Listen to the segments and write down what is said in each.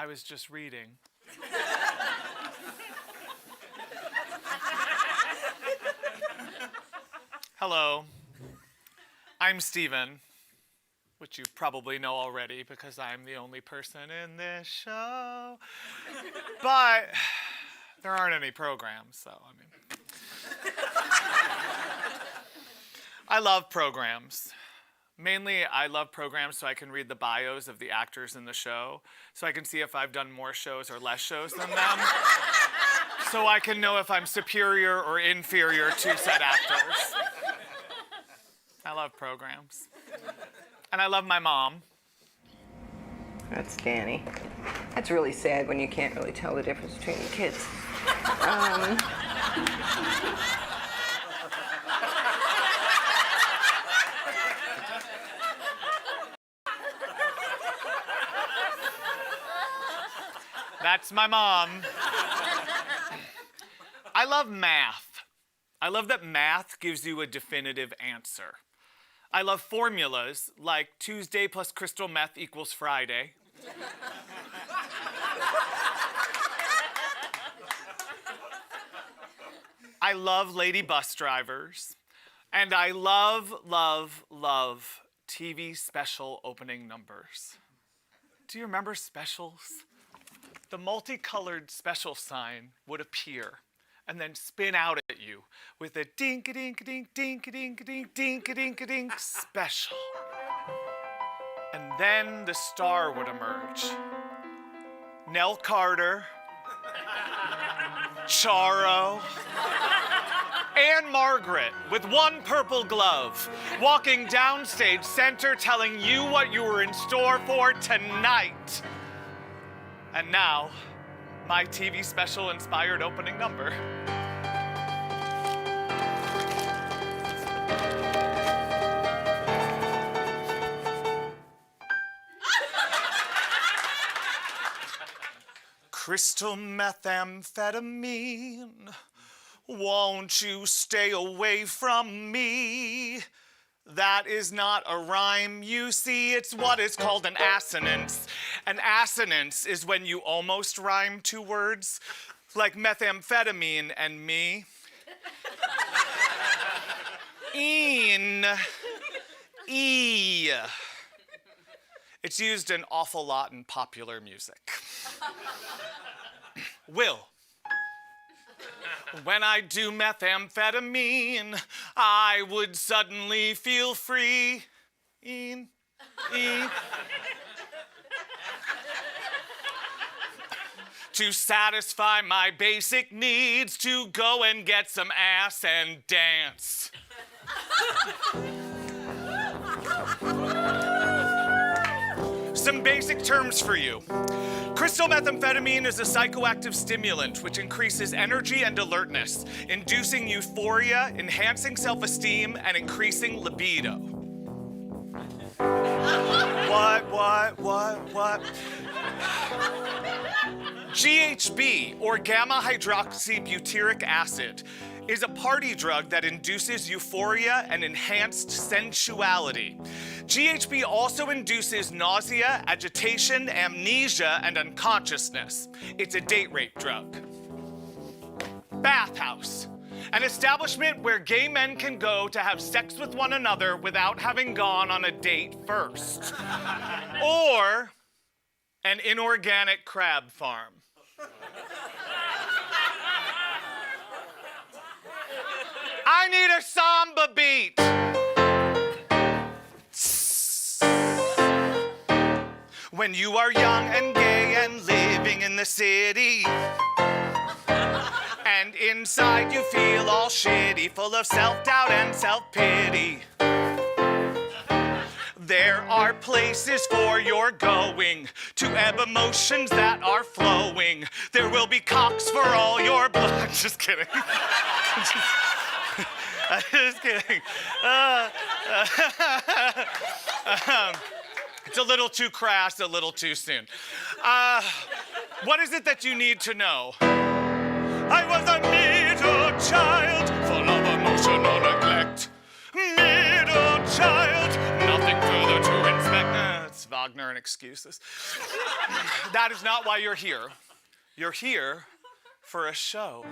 I was just reading. Hello, I'm Steven, which you probably know already because I'm the only person in this show. But there aren't any programs, so I mean. I love programs. Mainly, I love programs so I can read the bios of the actors in the show, so I can see if I've done more shows or less shows than them, so I can know if I'm superior or inferior to said actors. I love programs. And I love my mom. That's Danny. That's really sad when you can't really tell the difference between the kids. That's my mom. I love math. I love that math gives you a definitive answer. I love formulas like Tuesday plus crystal meth equals Friday. I love lady bus drivers. And I love, love, love TV special opening numbers. Do you remember specials? The multicolored special sign would appear and then spin out at you with a dink-a-dink-a-dink, dink-a-dink-a-dink, dink-a-dink-a-dink special. And then the star would emerge. Nell Carter, Charo, and Margaret with one purple glove walking downstage center telling you what you were in store for tonight. And now, my TV special inspired opening number. Crystal methamphetamine, won't you stay away from me? That is not a rhyme, you see, it's what is called an assonance. An assonance is when you almost rhyme two words, like methamphetamine and me. Een, e. It's used an awful lot in popular music. Will. When I do methamphetamine, I would suddenly feel free. To satisfy my basic needs, to go and get some ass and dance. Some basic terms for you. Crystal methamphetamine is a psychoactive stimulant which increases energy and alertness, inducing euphoria, enhancing self-esteem, and increasing libido. What? GHB, or gamma-hydroxybutyric acid, is a party drug that induces euphoria and enhanced sensuality. GHB also induces nausea, agitation, amnesia, and unconsciousness. It's a date rape drug. Bathhouse, an establishment where gay men can go to have sex with one another without having gone on a date first. Or an inorganic crab farm. I need a samba beat. When you are young and gay and living in the city, and inside you feel all shitty, full of self-doubt and self-pity, there are places for your going to ebb emotions that are flowing. There will be cocks for all your blood. Just kidding. Just kidding. It's a little too crass, a little too soon. What is it that you need to know? I was a middle child, full of emotional neglect. Middle child, nothing further to inspect. It's Wagner and excuse. excuses. That is not why you're here. You're here for a show.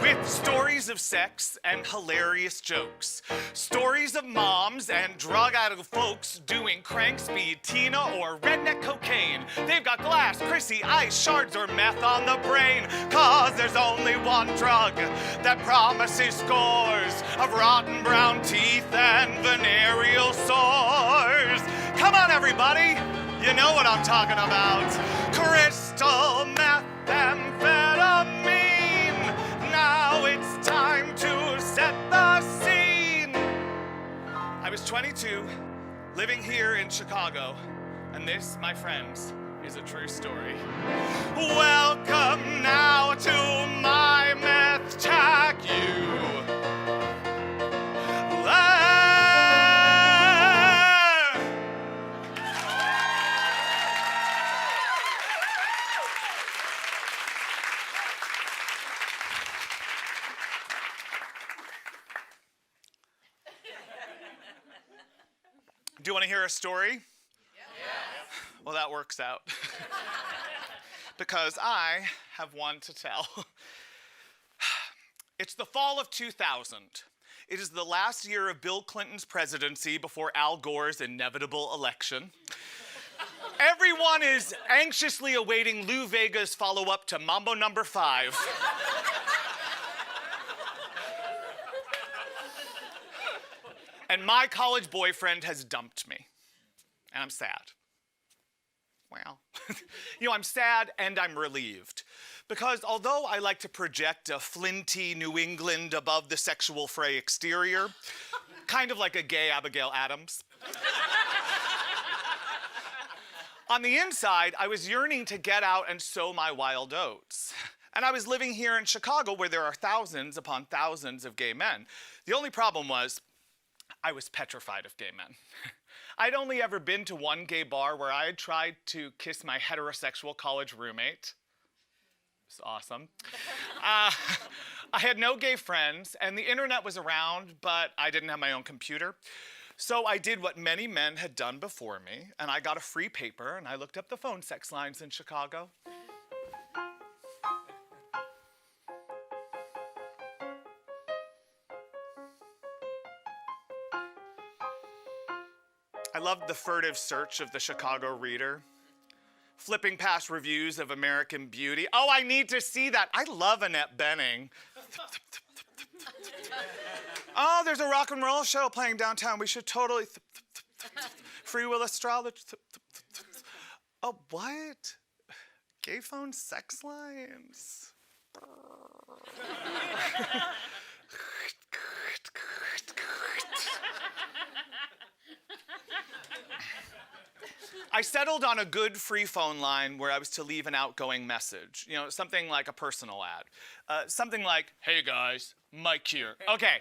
With stories of sex and hilarious jokes. Stories of moms and drug-addled folks doing crank speed, Tina, or redneck cocaine. They've got glass, Chrissy, ice, shards, or meth on the brain. Cause there's only one drug that promises scores of rotten brown teeth and venereal sores. Come on, everybody. You know what I'm talking about. Crystal methamphetamine. Now it's time to set the scene. I was 22, living here in Chicago, and this, my friends, is a true story. Welcome now to my Methtacular. Do you want to hear a story? Yes. Well, that works out. Because I have one to tell. It's the fall of 2000. It is the last year of Bill Clinton's presidency before Al Gore's inevitable election. Everyone is anxiously awaiting Lou Vega's follow-up to Mambo No. 5. And my college boyfriend has dumped me. And I'm sad. Well, I'm sad and I'm relieved. Because although I like to project a flinty New England above the sexual fray exterior, kind of like a gay Abigail Adams, on the inside, I was yearning to get out and sow my wild oats. And I was living here in Chicago where there are thousands upon thousands of gay men. The only problem was, I was petrified of gay men. I'd only ever been to one gay bar where I had tried to kiss my heterosexual college roommate. It was awesome. I had no gay friends, and the internet was around, but I didn't have my own computer. So I did what many men had done before me, and I got a free paper, and I looked up the phone sex lines in Chicago. I loved the furtive search of the Chicago Reader, flipping past reviews of American Beauty. Oh, I need to see that. I love Annette Bening. Oh, there's a rock and roll show playing downtown. We should totally. Free will astrology. Oh, what? Gay phone sex lines. I settled on a good free phone line where I was to leave an outgoing message. Something like a personal ad. Something like, hey guys, Mike here. Okay.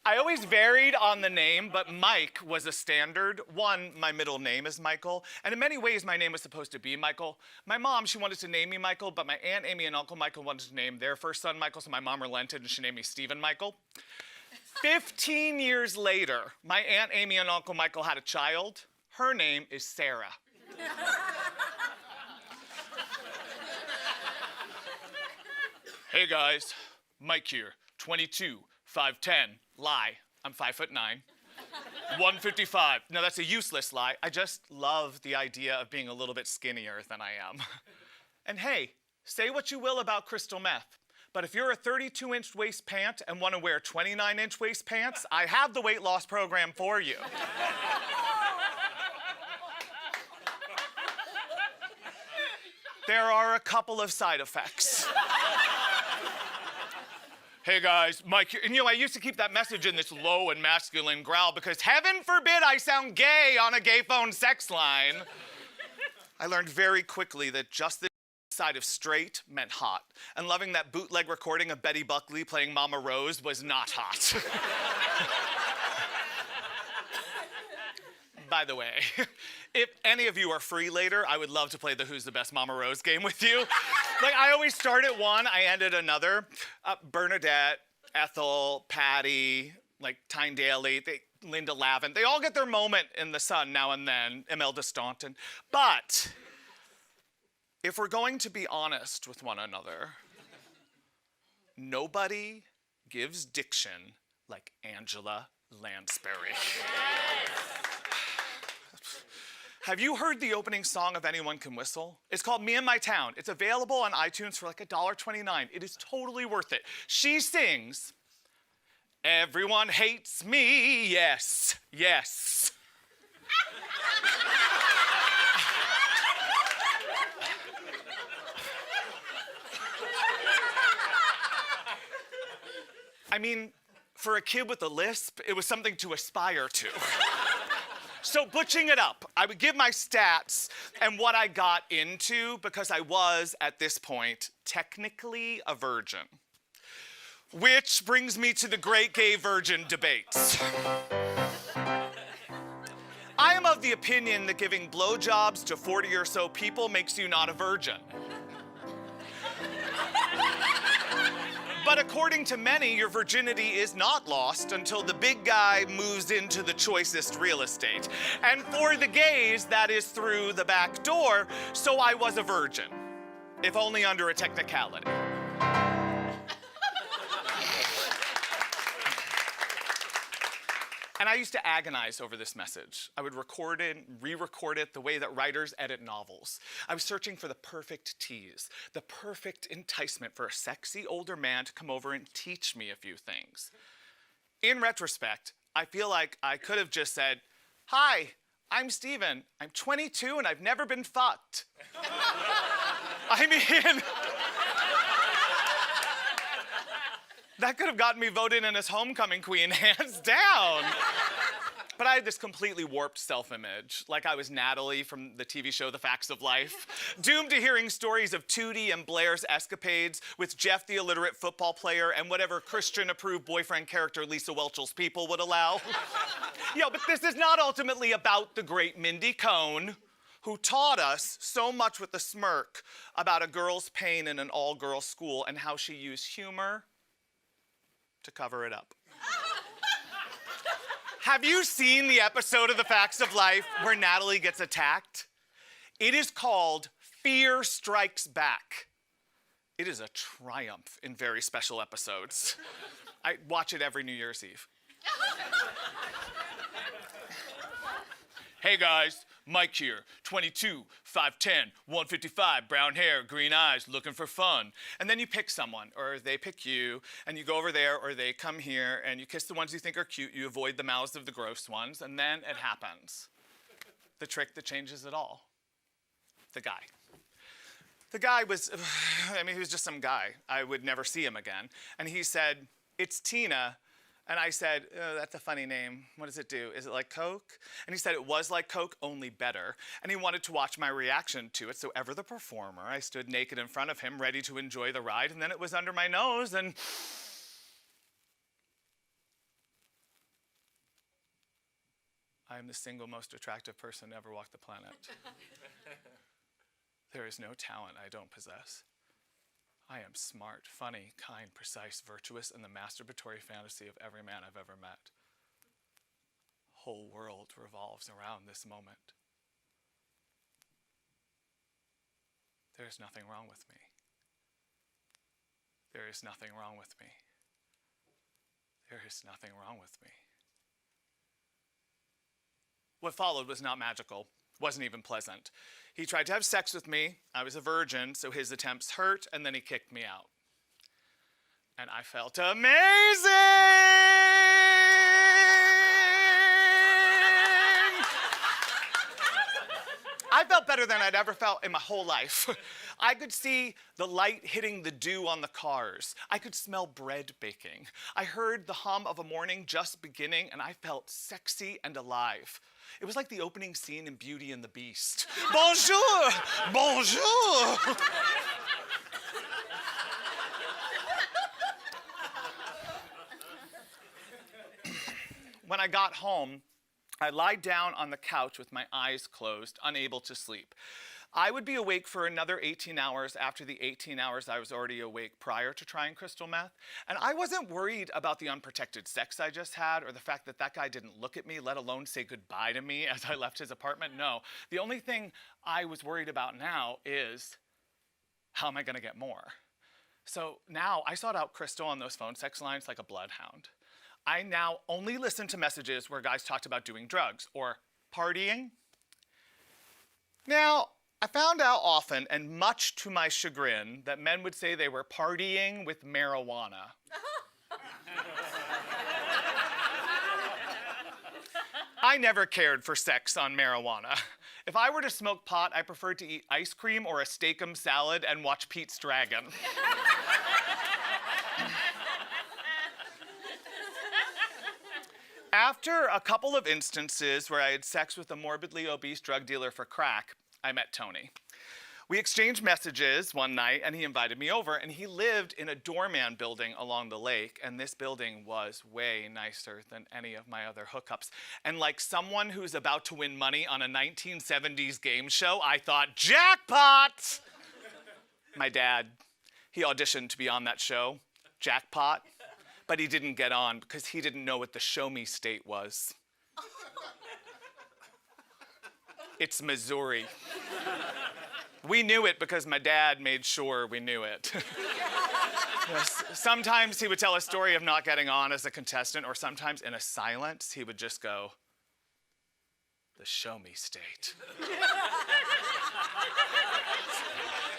I always varied on the name, but Mike was a standard. One, my middle name is Michael, and in many ways my name was supposed to be Michael. My mom, she wanted to name me Michael, but my Aunt Amy and Uncle Michael wanted to name their first son Michael, so my mom relented and she named me Stephen Michael. 15 years later, my Aunt Amy and Uncle Michael had a child. Her name is Sarah. Hey guys, Mike here, 22, 5'10", lie, I'm 5'9", 155. No, that's a useless lie. I just love the idea of being a little bit skinnier than I am. And hey, say what you will about crystal meth, but if you're a 32-inch waist pant and want to wear 29-inch waist pants, I have the weight loss program for you. There are a couple of side effects. Hey guys, Mike, and I used to keep that message in this low and masculine growl because heaven forbid I sound gay on a gay phone sex line. I learned very quickly that just this side of straight meant hot, and loving that bootleg recording of Betty Buckley playing Mama Rose was not hot. By the way, if any of you are free later, I would love to play the Who's the Best Mama Rose game with you. I always start at one, I end at another. Bernadette, Ethel, Patty, Tyne Daly, Linda Lavin. They all get their moment in the sun now and then, Imelda Staunton. But if we're going to be honest with one another, nobody gives diction like Angela Lansbury. Have you heard the opening song of Anyone Can Whistle? It's called Me and My Town. It's available on iTunes for like $1.29. It is totally worth it. She sings, "Everyone hates me, yes, yes." I mean, for a kid with a lisp, it was something to aspire to. So butching it up, I would give my stats and what I got into because I was, at this point, technically a virgin. Which brings me to the great gay virgin debates. I am of the opinion that giving blowjobs to 40 or so people makes you not a virgin. But according to many, your virginity is not lost until the big guy moves into the choicest real estate. And for the gays, that is through the back door, so I was a virgin, if only under a technicality. And I used to agonize over this message. I would record it, re-record it the way that writers edit novels. I was searching for the perfect tease, the perfect enticement for a sexy older man to come over and teach me a few things. In retrospect, I feel like I could have just said, "Hi, I'm Steven. I'm 22 and I've never been fucked." I mean, that could have gotten me voted in as homecoming queen, hands down. But I had this completely warped self-image, like I was Natalie from the TV show The Facts of Life, doomed to hearing stories of Tootie and Blair's escapades with Jeff the illiterate football player and whatever Christian-approved boyfriend character Lisa Welch's people would allow. But this is not ultimately about the great Mindy Cohn, who taught us so much with a smirk about a girl's pain in an all-girls school and how she used humor to cover it up. Have you seen the episode of The Facts of Life where Natalie gets attacked? It is called Fear Strikes Back. It is a triumph in very special episodes. I watch it every New Year's Eve. Hey guys, Mike here, 22, 5'10", 155, brown hair, green eyes, looking for fun. And then you pick someone, or they pick you, and you go over there, or they come here, and you kiss the ones you think are cute, you avoid the mouths of the gross ones, and then it happens. The trick that changes it all. The guy. The guy was, he was just some guy. I would never see him again. And he said, "It's Tina." And I said, "Oh, that's a funny name. What does it do? Is it like Coke?" And he said it was like Coke, only better. And he wanted to watch my reaction to it. So ever the performer, I stood naked in front of him, ready to enjoy the ride. And then it was under my nose and... I am the single most attractive person to ever walk the planet. There is no talent I don't possess. I am smart, funny, kind, precise, virtuous, and the masturbatory fantasy of every man I've ever met. Whole world revolves around this moment. There is nothing wrong with me. There is nothing wrong with me. There is nothing wrong with me. What followed was not magical, wasn't even pleasant. He tried to have sex with me. I was a virgin, so his attempts hurt, and then he kicked me out. And I felt amazing! I felt better than I'd ever felt in my whole life. I could see the light hitting the dew on the cars. I could smell bread baking. I heard the hum of a morning just beginning, and I felt sexy and alive. It was like the opening scene in Beauty and the Beast. Bonjour! Bonjour! When I got home, I lied down on the couch with my eyes closed, unable to sleep. I would be awake for another 18 hours after the 18 hours I was already awake prior to trying crystal meth. And I wasn't worried about the unprotected sex I just had or the fact that that guy didn't look at me, let alone say goodbye to me as I left his apartment. No. The only thing I was worried about now is, how am I going to get more? So now I sought out crystal on those phone sex lines like a bloodhound. I now only listen to messages where guys talked about doing drugs or partying. Now, I found out often, and much to my chagrin, that men would say they were partying with marijuana. I never cared for sex on marijuana. If I were to smoke pot, I preferred to eat ice cream or a steak-'em salad and watch Pete's Dragon. After a couple of instances where I had sex with a morbidly obese drug dealer for crack, I met Tony. We exchanged messages one night, and he invited me over, and he lived in a doorman building along the lake, and this building was way nicer than any of my other hookups. And like someone who's about to win money on a 1970s game show, I thought, jackpot! My dad, he auditioned to be on that show, Jackpot. But he didn't get on because he didn't know what the show me state was. It's Missouri. We knew it because my dad made sure we knew it. Yes, sometimes he would tell a story of not getting on as a contestant, or sometimes in a silence, he would just go, the show me state.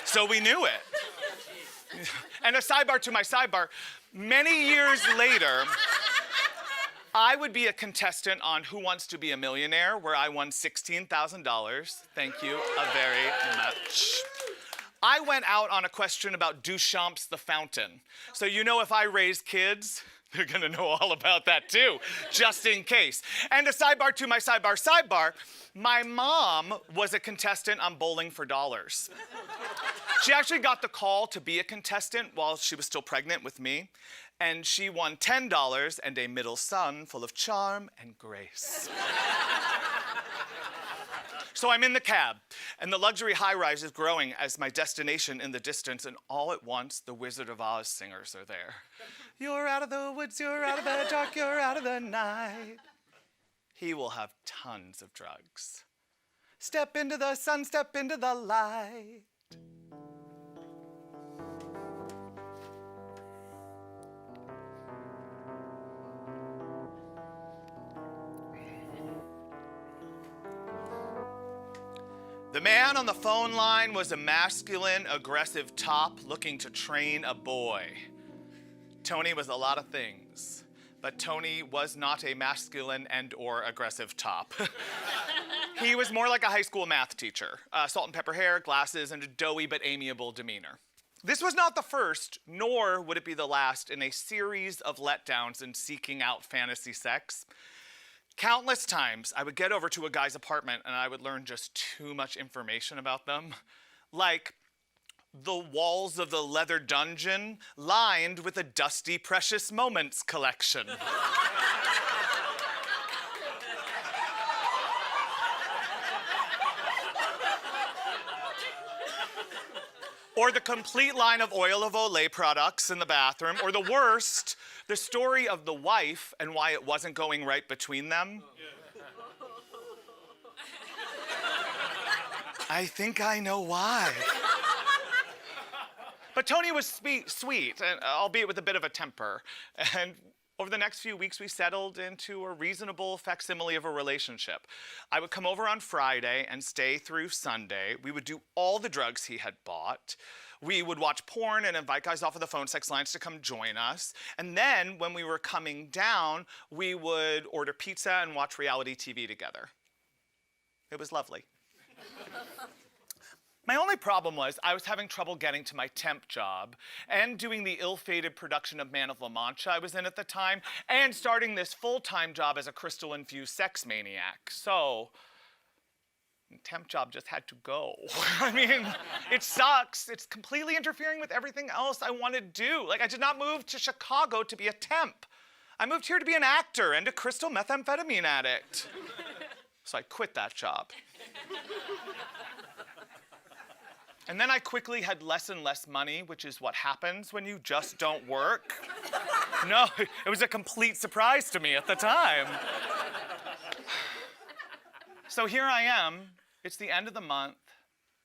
So we knew it. And a sidebar to my sidebar, many years later, I would be a contestant on Who Wants to Be a Millionaire, where I won $16,000. Thank you very much. I went out on a question about Duchamp's The Fountain. So you know if I raise kids, they're gonna know all about that too, just in case. And a sidebar to my sidebar, my mom was a contestant on Bowling for Dollars. She actually got the call to be a contestant while she was still pregnant with me, and she won $10 and a middle son full of charm and grace. So I'm in the cab, and the luxury high-rise is growing as my destination in the distance, and all at once, the Wizard of Oz singers are there. You're out of the woods, you're out of the dark, you're out of the night. He will have tons of drugs. Step into the sun, step into the light. The man on the phone line was a masculine, aggressive top looking to train a boy. Tony was a lot of things, but Tony was not a masculine and/or aggressive top. He was more like a high school math teacher. Salt and pepper hair, glasses, and a doughy but amiable demeanor. This was not the first, nor would it be the last in a series of letdowns in seeking out fantasy sex. Countless times, I would get over to a guy's apartment and I would learn just too much information about them. Like, the walls of the leather dungeon lined with a dusty Precious Moments collection. Or the complete line of Oil of Olay products in the bathroom. Or the worst, the story of the wife and why it wasn't going right between them. I think I know why. But Tony was sweet, and albeit with a bit of a temper. And over the next few weeks, we settled into a reasonable facsimile of a relationship. I would come over on Friday and stay through Sunday. We would do all the drugs he had bought. We would watch porn and invite guys off of the phone sex lines to come join us. And then, when we were coming down, we would order pizza and watch reality TV together. It was lovely. My only problem was I was having trouble getting to my temp job and doing the ill-fated production of Man of La Mancha I was in at the time and starting this full-time job as a crystal-infused sex maniac. So, temp job just had to go. I mean, it sucks. It's completely interfering with everything else I want to do. Like, I did not move to Chicago to be a temp. I moved here to be an actor and a crystal methamphetamine addict. So I quit that job. And then I quickly had less and less money, which is what happens when you just don't work. No, it was a complete surprise to me at the time. So here I am. It's the end of the month.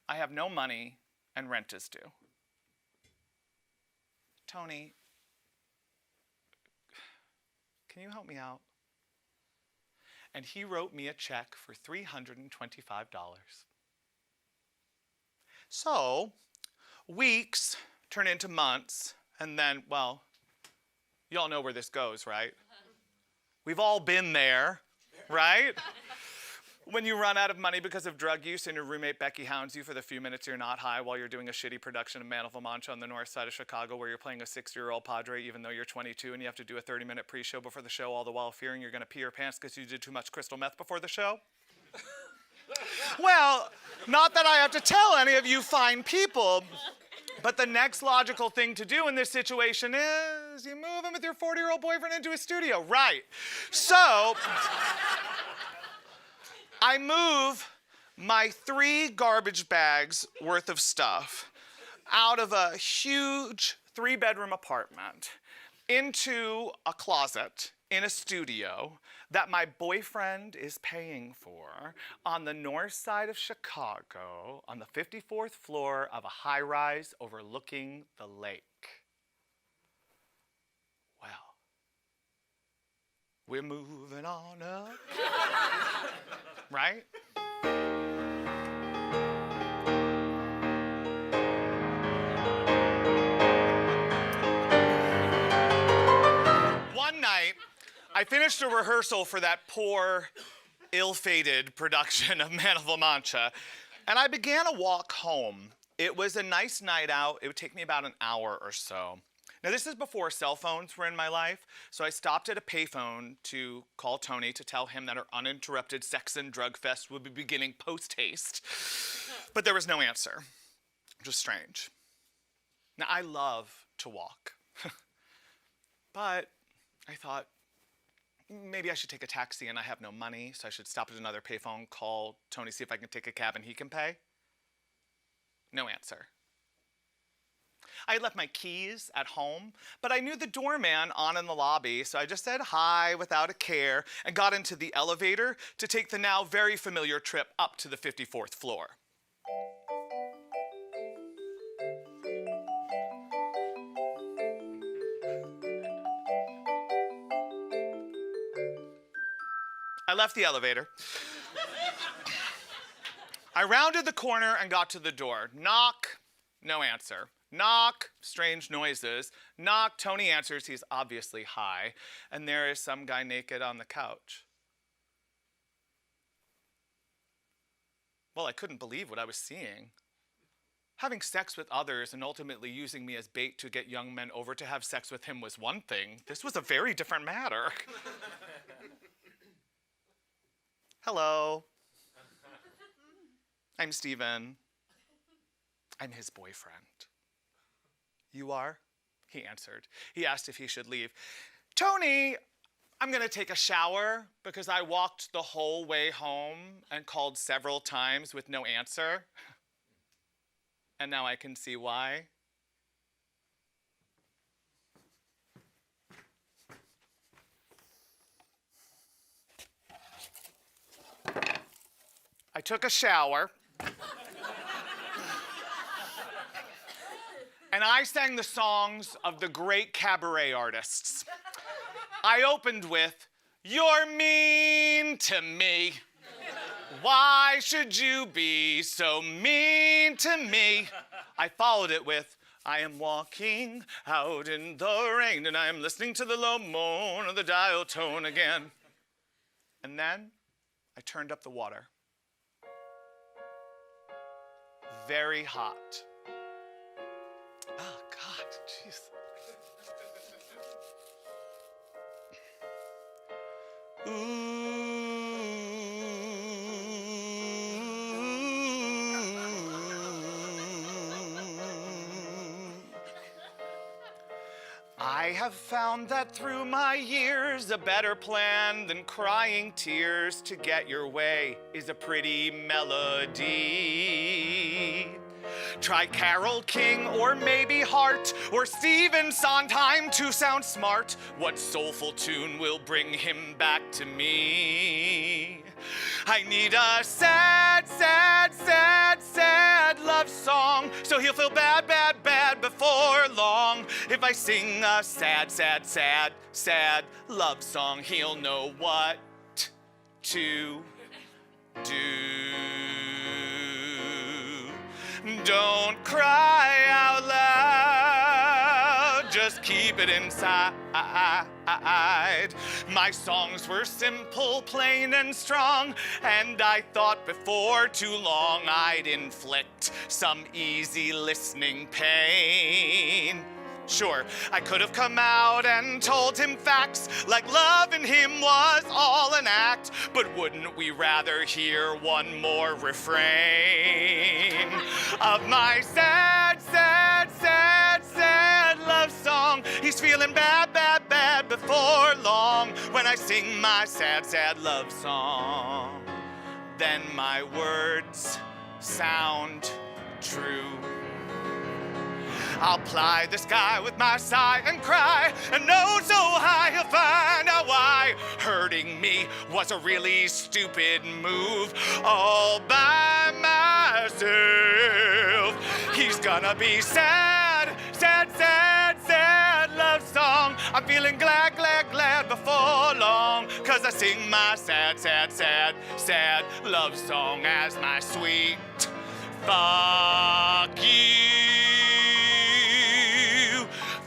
I have no money, and rent is due. Tony, can you help me out? And he wrote me a check for $325. So, weeks turn into months, and then, well, y'all know where this goes, right? We've all been there, right? When you run out of money because of drug use and your roommate Becky hounds you for the few minutes you're not high while you're doing a shitty production of Man of La Mancha on the north side of Chicago where you're playing a 6-year-old padre even though you're 22 and you have to do a 30-minute pre-show before the show all the while fearing you're going to pee your pants because you did too much crystal meth before the show? Well, not that I have to tell any of you fine people, but the next logical thing to do in this situation is you move in with your 40-year-old boyfriend into a studio, right? So, I move my 3 garbage bags worth of stuff out of a huge 3-bedroom apartment into a closet in a studio that my boyfriend is paying for on the north side of Chicago on the 54th floor of a high-rise overlooking the lake. Well, we're moving on up, right? One night, I finished a rehearsal for that poor, ill-fated production of Man of La Mancha, and I began a walk home. It was a nice night out. It would take me about an hour or so. Now, this is before cell phones were in my life, so I stopped at a payphone to call Tony to tell him that our uninterrupted sex and drug fest would be beginning post-haste. But there was no answer, which was strange. Now, I love to walk, but I thought, maybe I should take a taxi and I have no money, so I should stop at another payphone, call Tony, see if I can take a cab and he can pay. No answer. I had left my keys at home, but I knew the doorman on in the lobby, so I just said hi without a care and got into the elevator to take the now very familiar trip up to the 54th floor. I left the elevator. I rounded the corner and got to the door. Knock, no answer. Knock, strange noises. Knock, Tony answers, he's obviously high. And there is some guy naked on the couch. Well, I couldn't believe what I was seeing. Having sex with others and ultimately using me as bait to get young men over to have sex with him was one thing. This was a very different matter. Hello. I'm Steven. I'm his boyfriend. You are? He answered. He asked if he should leave. Tony, I'm gonna take a shower because I walked the whole way home and called several times with no answer. And now I can see why. I took a shower. And I sang the songs of the great cabaret artists. I opened with, "You're mean to me. Why should you be so mean to me?" I followed it with, "I am walking out in the rain and I am listening to the low moan of the dial tone again." And then I turned up the water. Very hot. Oh, God, jeez. I have found that through my years, a better plan than crying tears to get your way is a pretty melody. Try Carole King or maybe Hart or Steven Sondheim to sound smart. What soulful tune will bring him back to me? I need a sad, sad, sad, sad love song, so he'll feel bad, bad, bad before long. If I sing a sad, sad, sad, sad love song, he'll know what to do. Don't cry out loud, just keep it inside. My songs were simple, plain, and strong, and I thought before too long I'd inflict some easy listening pain. Sure, I could have come out and told him facts like loving him was all an act, but wouldn't we rather hear one more refrain of my sad, sad, sad, sad love song? He's feeling bad, bad, bad before long when I sing my sad, sad love song. Then my words sound true. I'll ply the sky with my sigh and cry, and no so high he'll find out why hurting me was a really stupid move all by myself. He's gonna be sad, sad, sad, sad love song. I'm feeling glad, glad, glad before long, 'cause I sing my sad, sad, sad, sad love song as my sweet fuck you.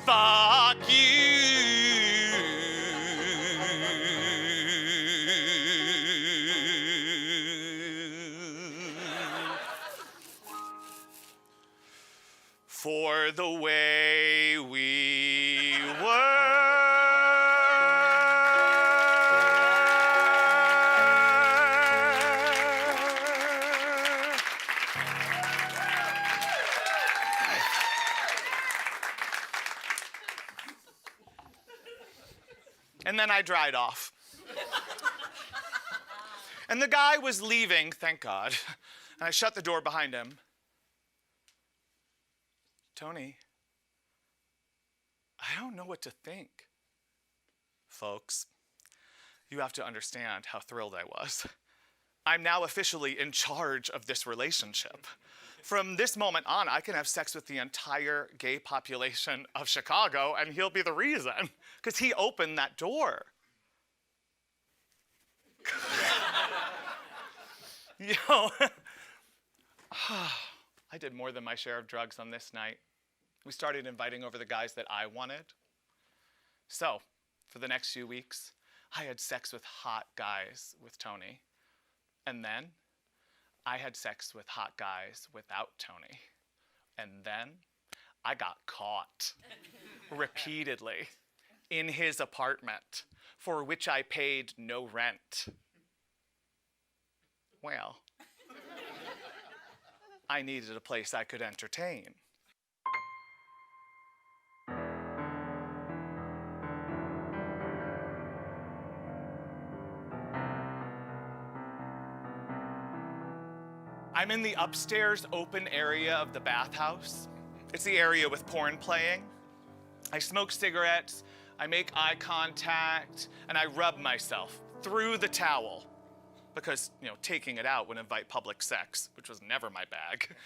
Fuck you. For the way we were. And then I dried off. And the guy was leaving, thank God. And I shut the door behind him. Tony, I don't know what to think. Folks, you have to understand how thrilled I was. I'm now officially in charge of this relationship. From this moment on, I can have sex with the entire gay population of Chicago, and he'll be the reason, because he opened that door. I did more than my share of drugs on this night. We started inviting over the guys that I wanted. So, for the next few weeks, I had sex with hot guys with Tony. And then I had sex with hot guys without Tony. And then I got caught repeatedly in his apartment, for which I paid no rent. Well, I needed a place I could entertain. I'm in the upstairs open area of the bathhouse. It's the area with porn playing. I smoke cigarettes, I make eye contact, and I rub myself through the towel because, taking it out would invite public sex, which was never my bag.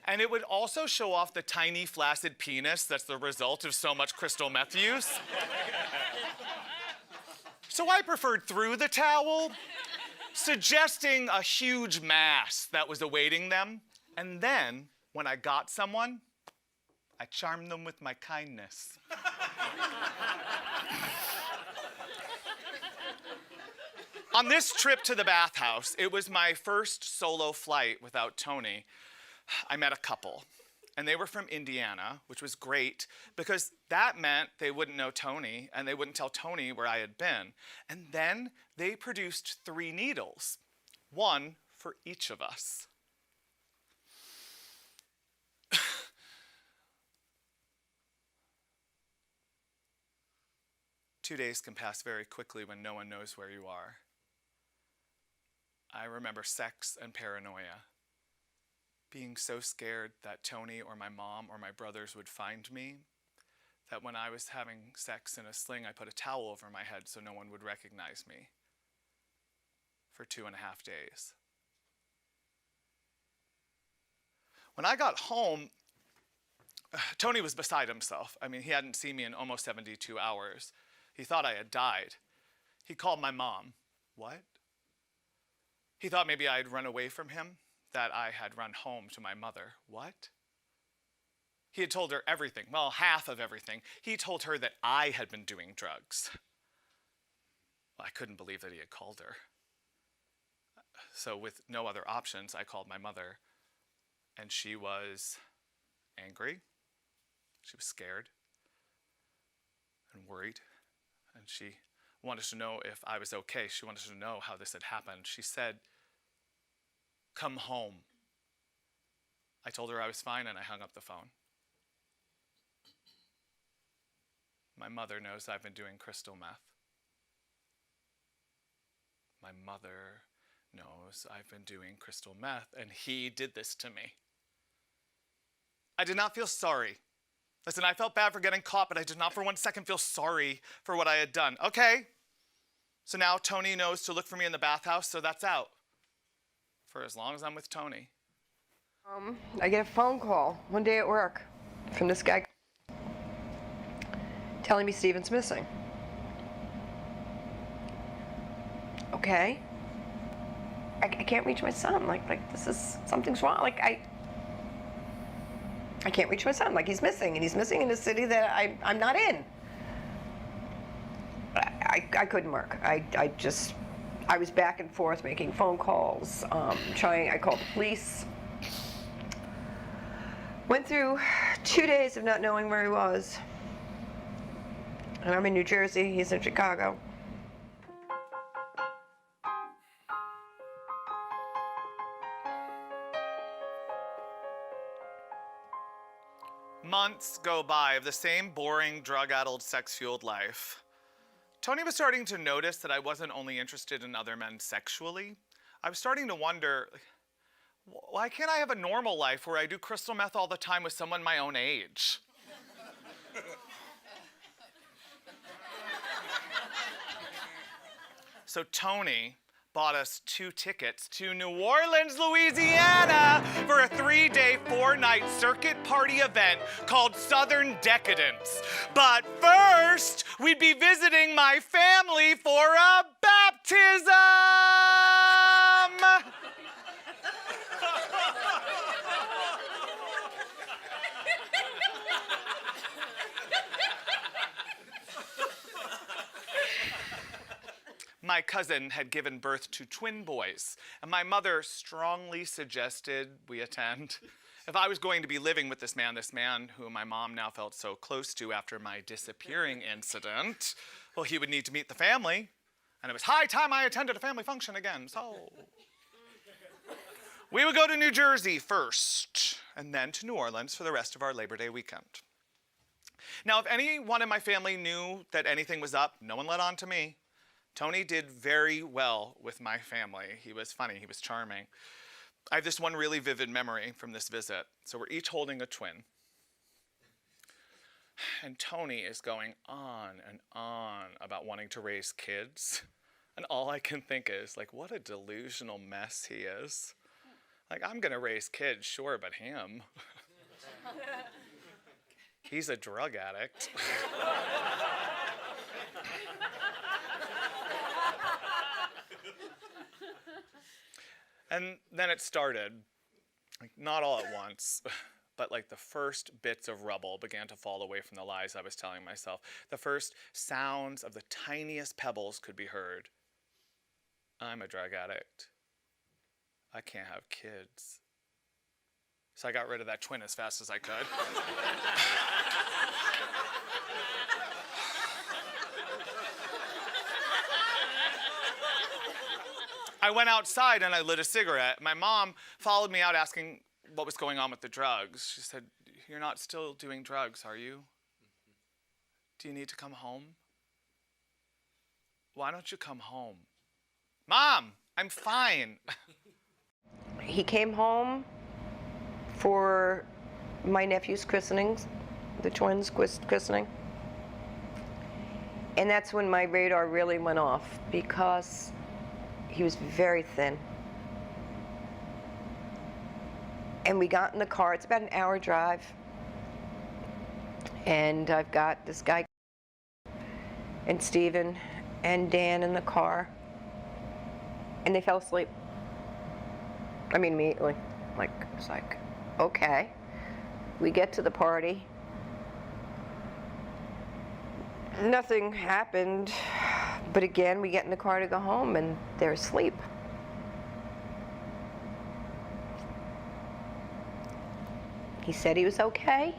And it would also show off the tiny flaccid penis that's the result of so much crystal meth use. So I preferred through the towel, suggesting a huge mass that was awaiting them. And then, when I got someone, I charmed them with my kindness. On this trip to the bathhouse, it was my first solo flight without Tony. I met a couple, and they were from Indiana, which was great because that meant they wouldn't know Tony, and they wouldn't tell Tony where I had been. And then they produced 3 needles, one for each of us. 2 days can pass very quickly when no one knows where you are. I remember sex and paranoia. being so scared that Tony or my mom or my brothers would find me that when I was having sex in a sling, I put a towel over my head so no one would recognize me for 2.5 days. When I got home, Tony was beside himself. I mean, he hadn't seen me in almost 72 hours. He thought I had died. He called my mom. What? He thought maybe I had run away from him, that I had run home to my mother. What? He had told her everything, well, half of everything. He told her that I had been doing drugs. Well, I couldn't believe that he had called her. So with no other options, I called my mother, and she was angry. She was scared and worried, and she wanted to know if I was okay. She wanted to know how this had happened. She said, "Come home." I told her I was fine, and I hung up the phone. My mother knows I've been doing crystal meth. My mother knows I've been doing crystal meth, and he did this to me. I did not feel sorry. Listen, I felt bad for getting caught, but I did not for 1 second feel sorry for what I had done. Okay, so now Tony knows to look for me in the bathhouse, so that's out. For as long as I'm with Tony. I get a phone call one day at work from this guy telling me Steven's missing. Okay. I can't reach my son. Like this is, something's wrong. Like I can't reach my son. Like he's missing, and he's missing in a city that I'm not in. I couldn't work. I was back and forth making phone calls, I called the police. Went through 2 days of not knowing where he was. And I'm in New Jersey, he's in Chicago. Months go by of the same boring, drug-addled, sex-fueled life. Tony was starting to notice that I wasn't only interested in other men sexually. I was starting to wonder, why can't I have a normal life where I do crystal meth all the time with someone my own age? So Tony bought us 2 tickets to New Orleans, Louisiana for a 3-day, 4-night circuit party event called Southern Decadence. But first, we'd be visiting my family for a baptism! My cousin had given birth to twin boys, and my mother strongly suggested we attend. If I was going to be living with this man who my mom now felt so close to after my disappearing incident, well, he would need to meet the family, and it was high time I attended a family function again, so. We would go to New Jersey first, and then to New Orleans for the rest of our Labor Day weekend. Now, if anyone in my family knew that anything was up, no one let on to me. Tony did very well with my family. He was funny, he was charming. I have this one really vivid memory from this visit. So we're each holding a twin. And Tony is going on and on about wanting to raise kids. And all I can think is, like, what a delusional mess he is. Like, I'm gonna raise kids, sure, but him. He's a drug addict. And then it started, like, not all at once, but like the first bits of rubble began to fall away from the lies I was telling myself. The first sounds of the tiniest pebbles could be heard. I'm a drug addict. I can't have kids. So I got rid of that twin as fast as I could. I went outside and I lit a cigarette. My mom followed me out asking what was going on with the drugs. She said, "You're not still doing drugs, are you? Do you need to come home? Why don't you come home?" "Mom, I'm fine." He came home for my nephew's christenings, the twins' christening. And that's when my radar really went off, because he was very thin. And we got in the car. It's about an hour drive. And I've got this guy and Steven and Dan in the car. And they fell asleep. I mean, immediately. Like, it's like, okay. We get to the party. Nothing happened. But again, we get in the car to go home, and they're asleep. He said he was okay.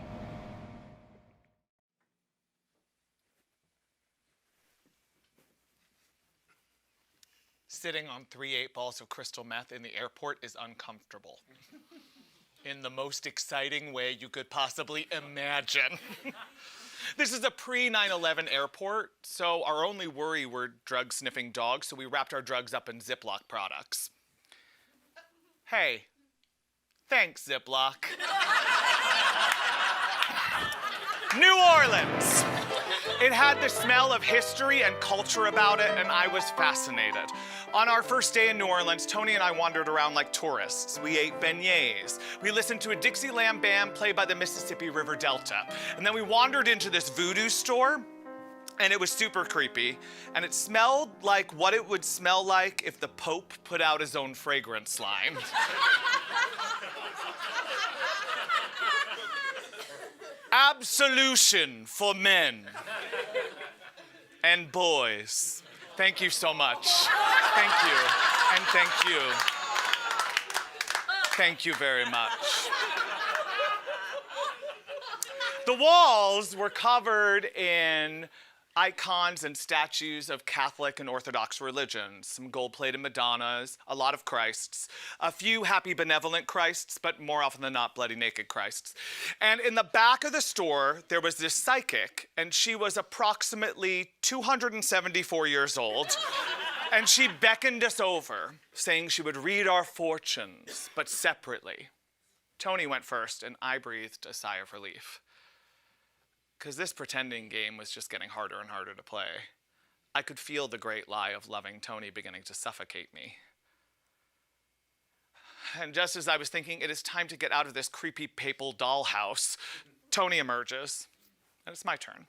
Sitting on 3 8-balls of crystal meth in the airport is uncomfortable. In the most exciting way you could possibly imagine. This is a pre-9/11 airport, so our only worry were drug-sniffing dogs, so we wrapped our drugs up in Ziploc products. Hey, thanks, Ziploc. New Orleans. It had the smell of history and culture about it, and I was fascinated. On our first day in New Orleans, Tony and I wandered around like tourists. We ate beignets. We listened to a Dixieland band played by the Mississippi River Delta. And then we wandered into this voodoo store, and it was super creepy. And it smelled like what it would smell like if the Pope put out his own fragrance line. Absolution for men and boys. Thank you so much. Thank you, and thank you. Thank you very much. The walls were covered in icons and statues of Catholic and Orthodox religions, some gold-plated Madonnas, a lot of Christs, a few happy benevolent Christs, but more often than not bloody naked Christs. And in the back of the store, there was this psychic, and she was approximately 274 years old, and she beckoned us over, saying she would read our fortunes, but separately. Tony went first, and I breathed a sigh of relief. Because this pretending game was just getting harder and harder to play. I could feel the great lie of loving Tony beginning to suffocate me. And just as I was thinking, it is time to get out of this creepy papal dollhouse, Tony emerges, and it's my turn.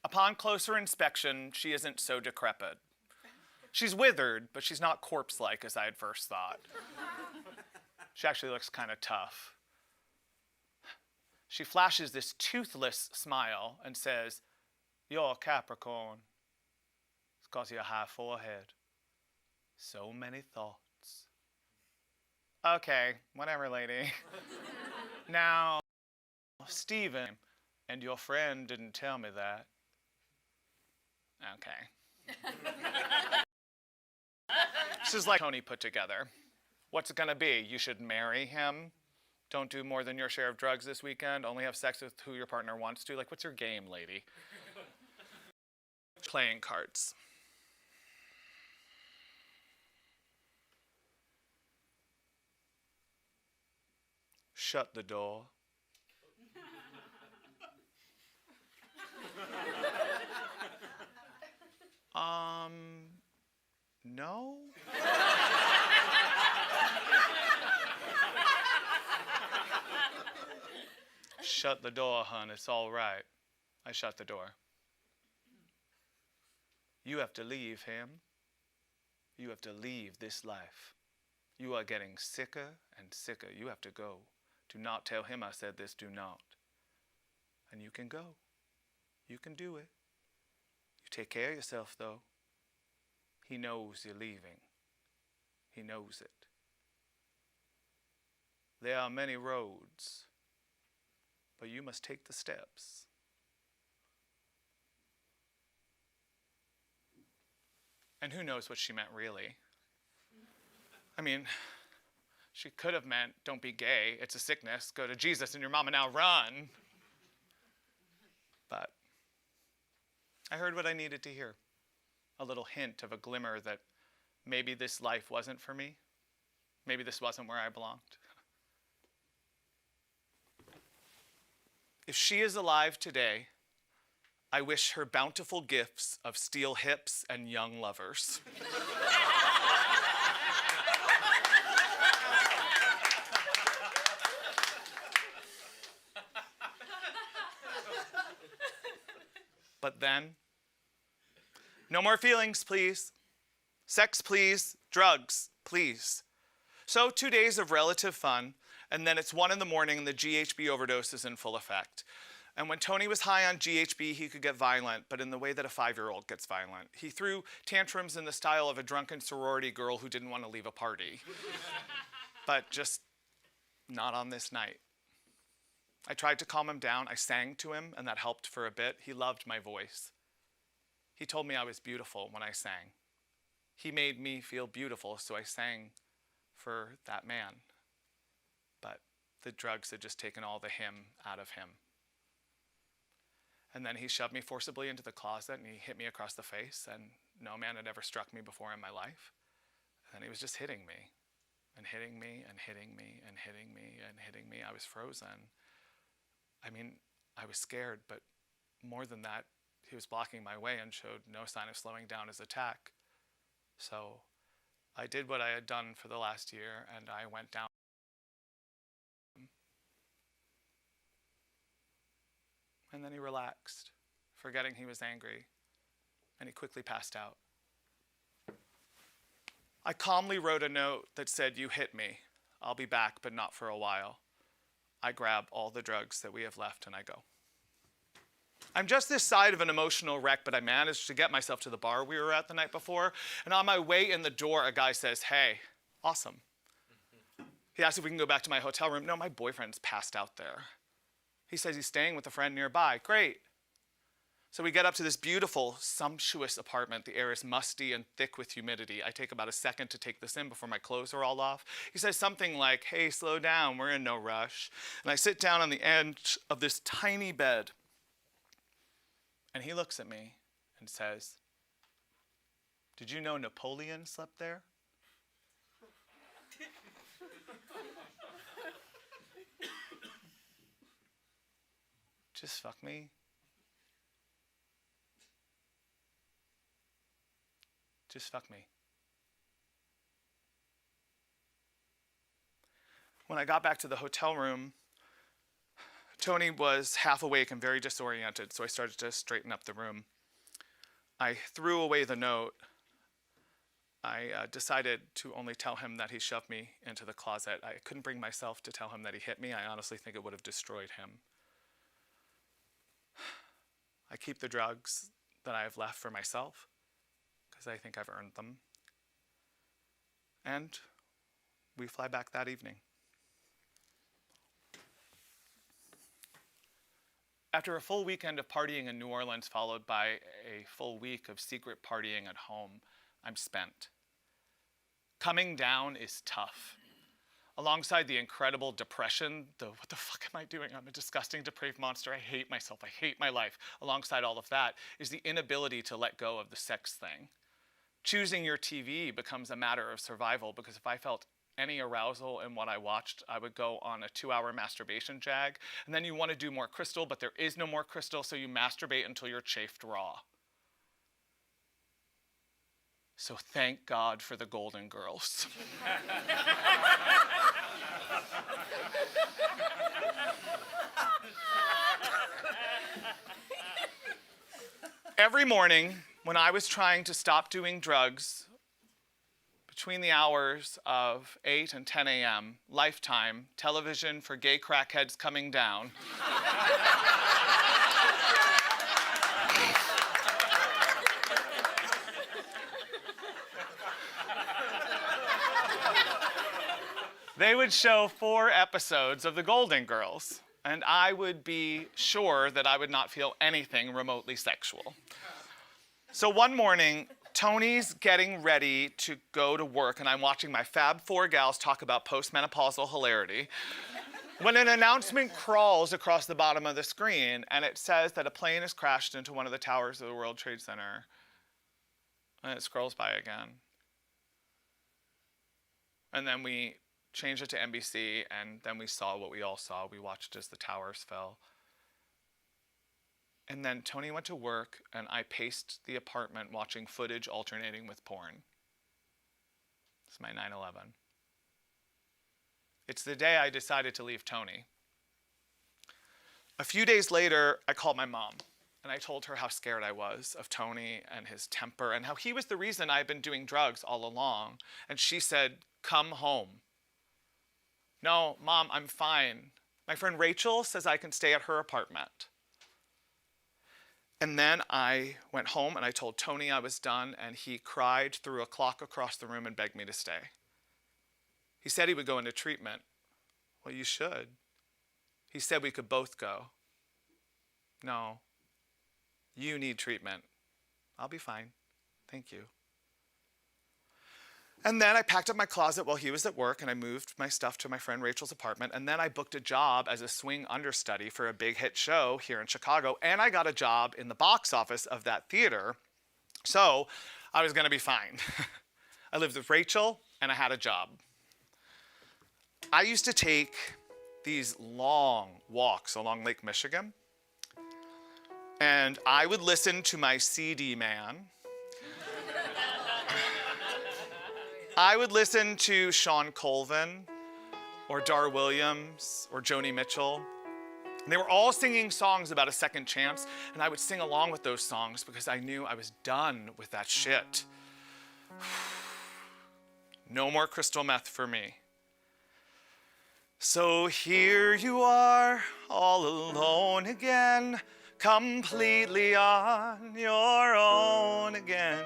Upon closer inspection, she isn't so decrepit. She's withered, but she's not corpse-like as I had first thought. She actually looks kind of tough. She flashes this toothless smile and says, "You're a Capricorn. It's because of your high forehead. So many thoughts." Okay, whatever, lady. Now, Steven, and your friend didn't tell me that. Okay. This is like Tony put together. What's it gonna be? You should marry him? Don't do more than your share of drugs this weekend? Only have sex with who your partner wants to? Like, what's your game, lady? Playing cards. Shut the door. No? Shut the door, hon. It's all right. I shut the door. You have to leave him. You have to leave this life. You are getting sicker and sicker. You have to go. Do not tell him I said this. Do not. And you can go. You can do it. You take care of yourself, though. He knows you're leaving. He knows it. There are many roads, but you must take the steps. And who knows what she meant really? I mean, she could have meant, don't be gay, it's a sickness, go to Jesus and your mama now run. But I heard what I needed to hear. A little hint of a glimmer that maybe this life wasn't for me. Maybe this wasn't where I belonged. If she is alive today, I wish her bountiful gifts of steel hips and young lovers. But then, no more feelings, please. Sex, please. Drugs, please. So 2 days of relative fun, and then it's 1 in the morning and the GHB overdose is in full effect. And when Tony was high on GHB, he could get violent, but in the way that a 5-year-old gets violent. He threw tantrums in the style of a drunken sorority girl who didn't want to leave a party. But just not on this night. I tried to calm him down. I sang to him, and that helped for a bit. He loved my voice. He told me I was beautiful when I sang. He made me feel beautiful, so I sang for that man. But the drugs had just taken all the him out of him. And then he shoved me forcibly into the closet, and he hit me across the face, and no man had ever struck me before in my life. And he was just hitting me, and hitting me, and hitting me, and hitting me, and hitting me. I was frozen. I mean, I was scared, but more than that, he was blocking my way and showed no sign of slowing down his attack. So I did what I had done for the last year, and I went down. And then he relaxed, forgetting he was angry, and he quickly passed out. I calmly wrote a note that said, "You hit me. I'll be back, but not for a while." I grab all the drugs that we have left and I go. I'm just this side of an emotional wreck, but I managed to get myself to the bar we were at the night before. And on my way in the door, a guy says, "Hey, awesome." He asks if we can go back to my hotel room. No, my boyfriend's passed out there. He says he's staying with a friend nearby. Great. So we get up to this beautiful, sumptuous apartment. The air is musty and thick with humidity. I take about a second to take this in before my clothes are all off. He says something like, "Hey, slow down, we're in no rush." And I sit down on the edge of this tiny bed. And he looks at me and says, "Did you know Napoleon slept there?" Just fuck me. Just fuck me. When I got back to the hotel room, Tony was half awake and very disoriented, so I started to straighten up the room. I threw away the note. I decided to only tell him that he shoved me into the closet. I couldn't bring myself to tell him that he hit me. I honestly think it would have destroyed him. I keep the drugs that I have left for myself, because I think I've earned them. And we fly back that evening. After a full weekend of partying in New Orleans, followed by a full week of secret partying at home, I'm spent. Coming down is tough. Alongside the incredible depression, what the fuck am I doing? I'm a disgusting, depraved monster. I hate myself. I hate my life. Alongside all of that is the inability to let go of the sex thing. Choosing your TV becomes a matter of survival, because if I felt any arousal in what I watched, I would go on a 2-hour masturbation jag. And then you want to do more crystal, but there is no more crystal, so you masturbate until you're chafed raw. So thank God for the Golden Girls. Every morning, when I was trying to stop doing drugs, between the hours of 8 and 10 a.m., Lifetime, television for gay crackheads coming down, they would show 4 episodes of the Golden Girls, and I would be sure that I would not feel anything remotely sexual. So one morning, Tony's getting ready to go to work, and I'm watching my Fab Four gals talk about postmenopausal hilarity, when an announcement crawls across the bottom of the screen, and it says that a plane has crashed into one of the towers of the World Trade Center. And it scrolls by again. And then we changed it to NBC, and then we saw what we all saw. We watched as the towers fell. And then Tony went to work, and I paced the apartment watching footage alternating with porn. It's my 9/11. It's the day I decided to leave Tony. A few days later, I called my mom, and I told her how scared I was of Tony and his temper, and how he was the reason I'd been doing drugs all along. And she said, "Come home." "No, Mom, I'm fine. My friend Rachel says I can stay at her apartment." And then I went home and I told Tony I was done, and he cried through a clock across the room and begged me to stay. He said he would go into treatment. Well, you should. He said we could both go. No, you need treatment. I'll be fine. Thank you. And then I packed up my closet while he was at work, and I moved my stuff to my friend Rachel's apartment. And then I booked a job as a swing understudy for a big hit show here in Chicago. And I got a job in the box office of that theater. So I was going to be fine. I lived with Rachel, and I had a job. I used to take these long walks along Lake Michigan. And I would listen to my CD man. I would listen to Sean Colvin or Dar Williams or Joni Mitchell. And they were all singing songs about a second chance, and I would sing along with those songs because I knew I was done with that shit. No more crystal meth for me. So here you are, all alone again, completely on your own again.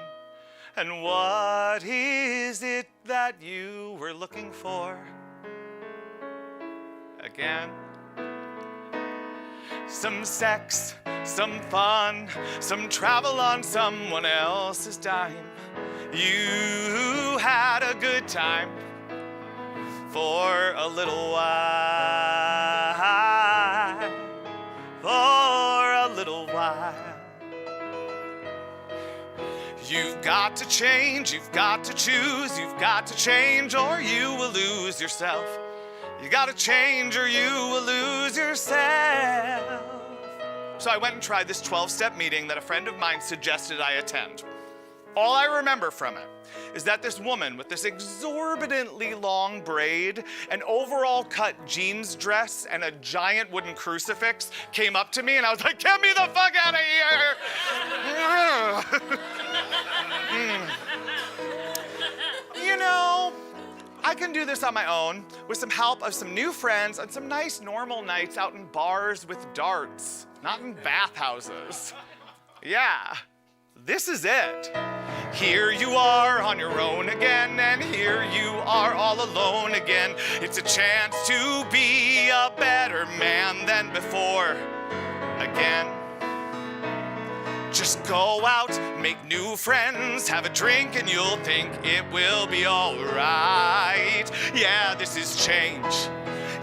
And what is it that you were looking for? Again. Some sex, some fun, some travel on someone else's dime. You had a good time for a little while, for a little while. You've got to change, you've got to choose, you've got to change or you will lose yourself. You gotta change or you will lose yourself. So I went and tried this 12-step meeting that a friend of mine suggested I attend. All I remember from it is that this woman with this exorbitantly long braid, an overall cut jeans dress, and a giant wooden crucifix came up to me, and I was like, "Get me the fuck out of here!" You know, I can do this on my own with some help of some new friends and some nice normal nights out in bars with darts, not in bathhouses. Yeah, this is it. Here you are on your own again, and here you are all alone again. It's a chance to be a better man than before. Again. Just go out, make new friends, have a drink, and you'll think it will be all right. Yeah, this is change.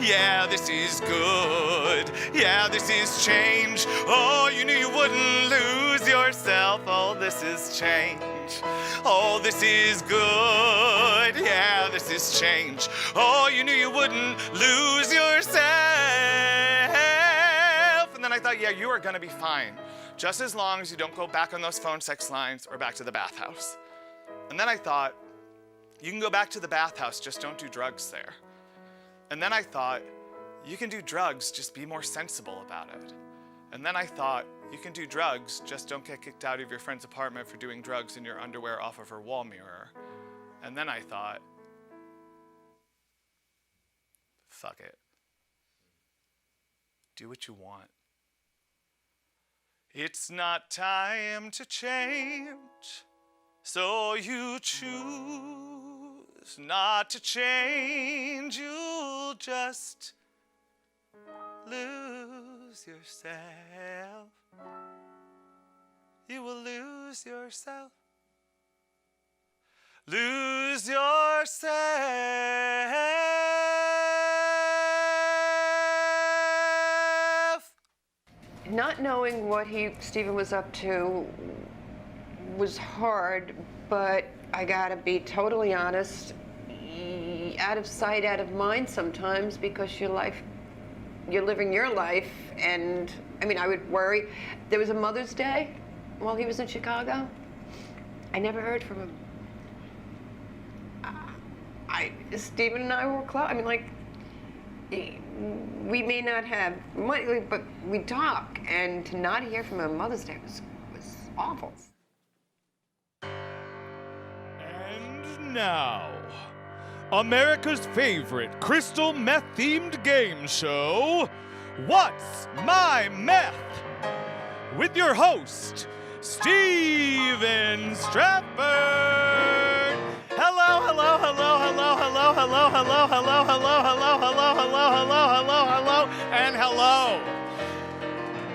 Yeah, this is good. Yeah, this is change. Oh, you knew you wouldn't lose yourself. Oh, this is change. Oh, this is good. Yeah, this is change. Oh, you knew you wouldn't lose yourself. And then I thought, yeah, you are gonna be fine. Just as long as you don't go back on those phone sex lines or back to the bathhouse. And then I thought, you can go back to the bathhouse, just don't do drugs there. And then I thought, you can do drugs, just be more sensible about it. And then I thought, you can do drugs, just don't get kicked out of your friend's apartment for doing drugs in your underwear off of her wall mirror. And then I thought, fuck it. Do what you want. It's not time to change, so you choose not to change. You'll just lose yourself. You will lose yourself. Lose yourself. Not knowing what Steven was up to was hard, but I gotta be totally honest. out of sight, out of mind sometimes because you're living your life. And I mean, I would worry. There was a Mother's Day while he was in Chicago. I never heard from him. Steven and I were close. I mean, like, we may not have money, but we talk. And to not hear from him on Mother's Day was awful. And now, America's favorite crystal meth-themed game show, What's My Meth? With your host, Steven Strafford. Hello, hello, hello, hello, hello, hello, hello, hello, hello, hello, hello, hello, hello, hello, hello, and hello.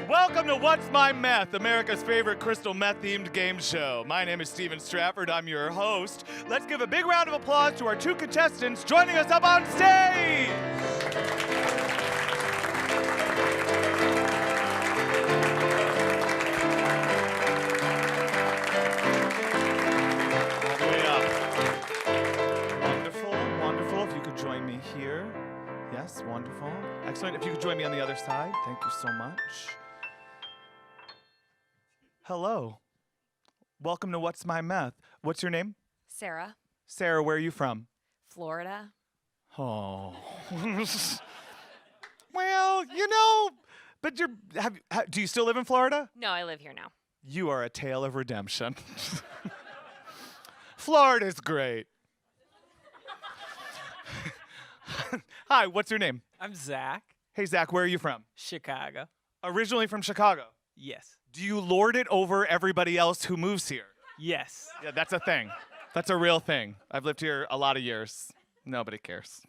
Welcome to What's My Meth, America's favorite crystal meth-themed game show. My name is Steven Strafford. I'm your host. Let's give a big round of applause to our two contestants joining us up on stage. Yes, wonderful. Excellent. If you could join me on the other side. Thank you so much. Hello. Welcome to What's My Meth. What's your name? Sarah. Sarah, where are you from? Florida. Oh. Well, you know, but do you still live in Florida? No, I live here now. You are a tale of redemption. Florida's great. Hi, what's your name? I'm Zach. Hey, Zach, where are you from? Chicago. Originally from Chicago. Yes. Do you lord it over everybody else who moves here? Yes. Yeah, that's a thing. That's a real thing. I've lived here a lot of years. Nobody cares.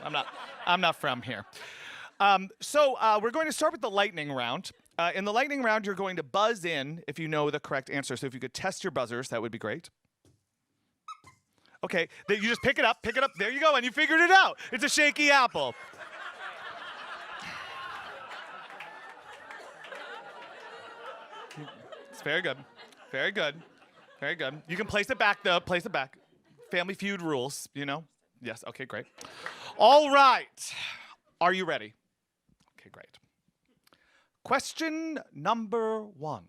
I'm not from here. So we're going to start with the lightning round. In the lightning round, you're going to buzz in if you know the correct answer. So if you could test your buzzers, that would be great. Okay, you just pick it up, there you go, and you figured it out. It's a shaky apple. It's very good, very good, very good. You can place it back though, place it back. Family Feud rules, you know? Yes, okay, great. All right, are you ready? Okay, great. Question number 1.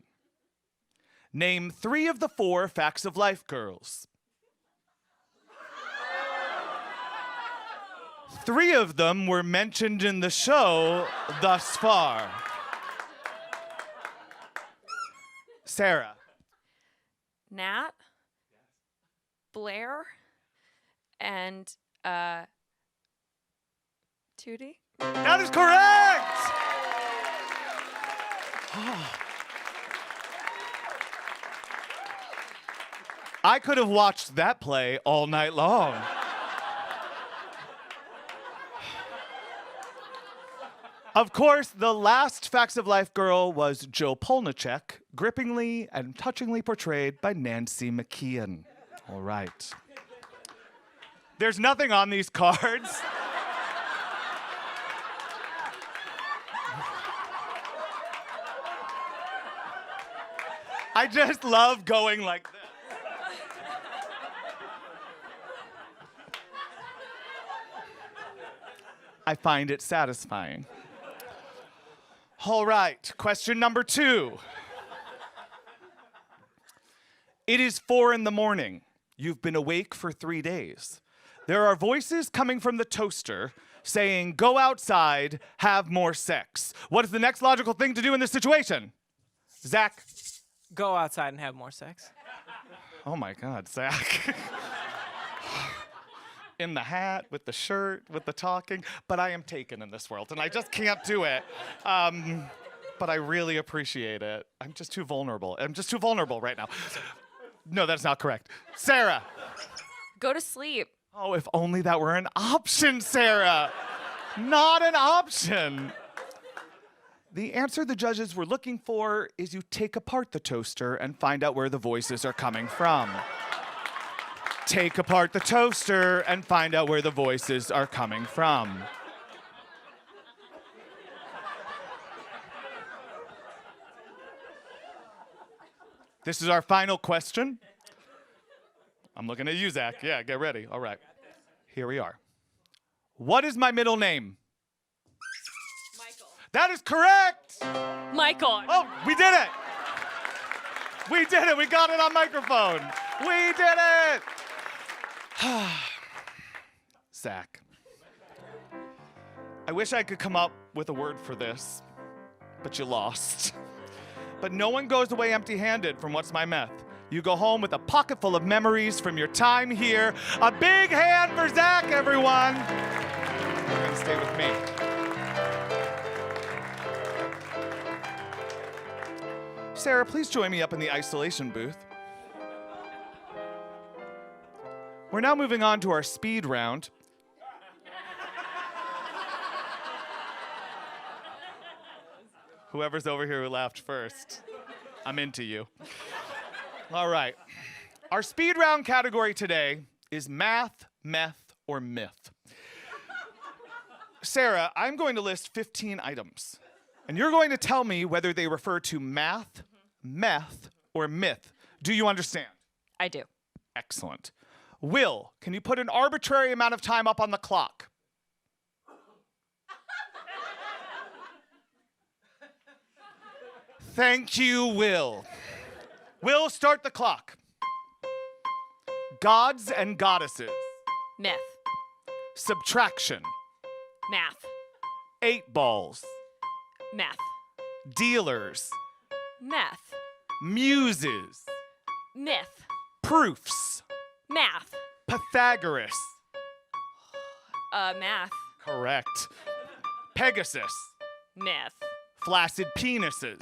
Name 3 of the 4 facts of life girls. 3 of them were mentioned in the show thus far. Sarah. Nat, Blair, and Tootie. That is correct! I could have watched that play all night long. Of course, the last Facts of Life girl was Joe Polnicek, grippingly and touchingly portrayed by Nancy McKeon. All right. There's nothing on these cards. I just love going like this. I find it satisfying. All right, question number 2. It is 4 a.m. You've been awake for 3 days. There are voices coming from the toaster saying, go outside, have more sex. What is the next logical thing to do in this situation? Zach? Go outside and have more sex. Oh my God, Zach. In the hat, with the shirt, with the talking, but I am taken in this world, and I just can't do it. But I really appreciate it. I'm just too vulnerable. I'm just too vulnerable right now. No, that's not correct. Sarah. Go to sleep. Oh, if only that were an option, Sarah. Not an option. The answer the judges were looking for is you take apart the toaster and find out where the voices are coming from. Take apart the toaster and find out where the voices are coming from. This is our final question. I'm looking at you, Zach. Yeah, get ready. All right. Here we are. What is my middle name? Michael. That is correct. Michael. Oh, we did it. We did it. We got it on microphone. We did it. Zach, I wish I could come up with a word for this, but you lost. But no one goes away empty-handed from What's My Meth. You go home with a pocket full of memories from your time here. A big hand for Zach, everyone. You're gonna stay with me. Sarah, please join me up in the isolation booth. We're now moving on to our speed round. Whoever's over here who laughed first, I'm into you. All right. Our speed round category today is math, meth, or myth. Sarah, I'm going to list 15 items, and you're going to tell me whether they refer to math, meth, or myth. Do you understand? I do. Excellent. Will, can you put an arbitrary amount of time up on the clock? Thank you, Will. Will, start the clock. Gods and goddesses. Myth. Subtraction. Math. 8 balls. Math. Dealers. Math. Muses. Myth. Proofs. Math. Pythagoras. Math. Correct. Pegasus. Myth. Flaccid penises.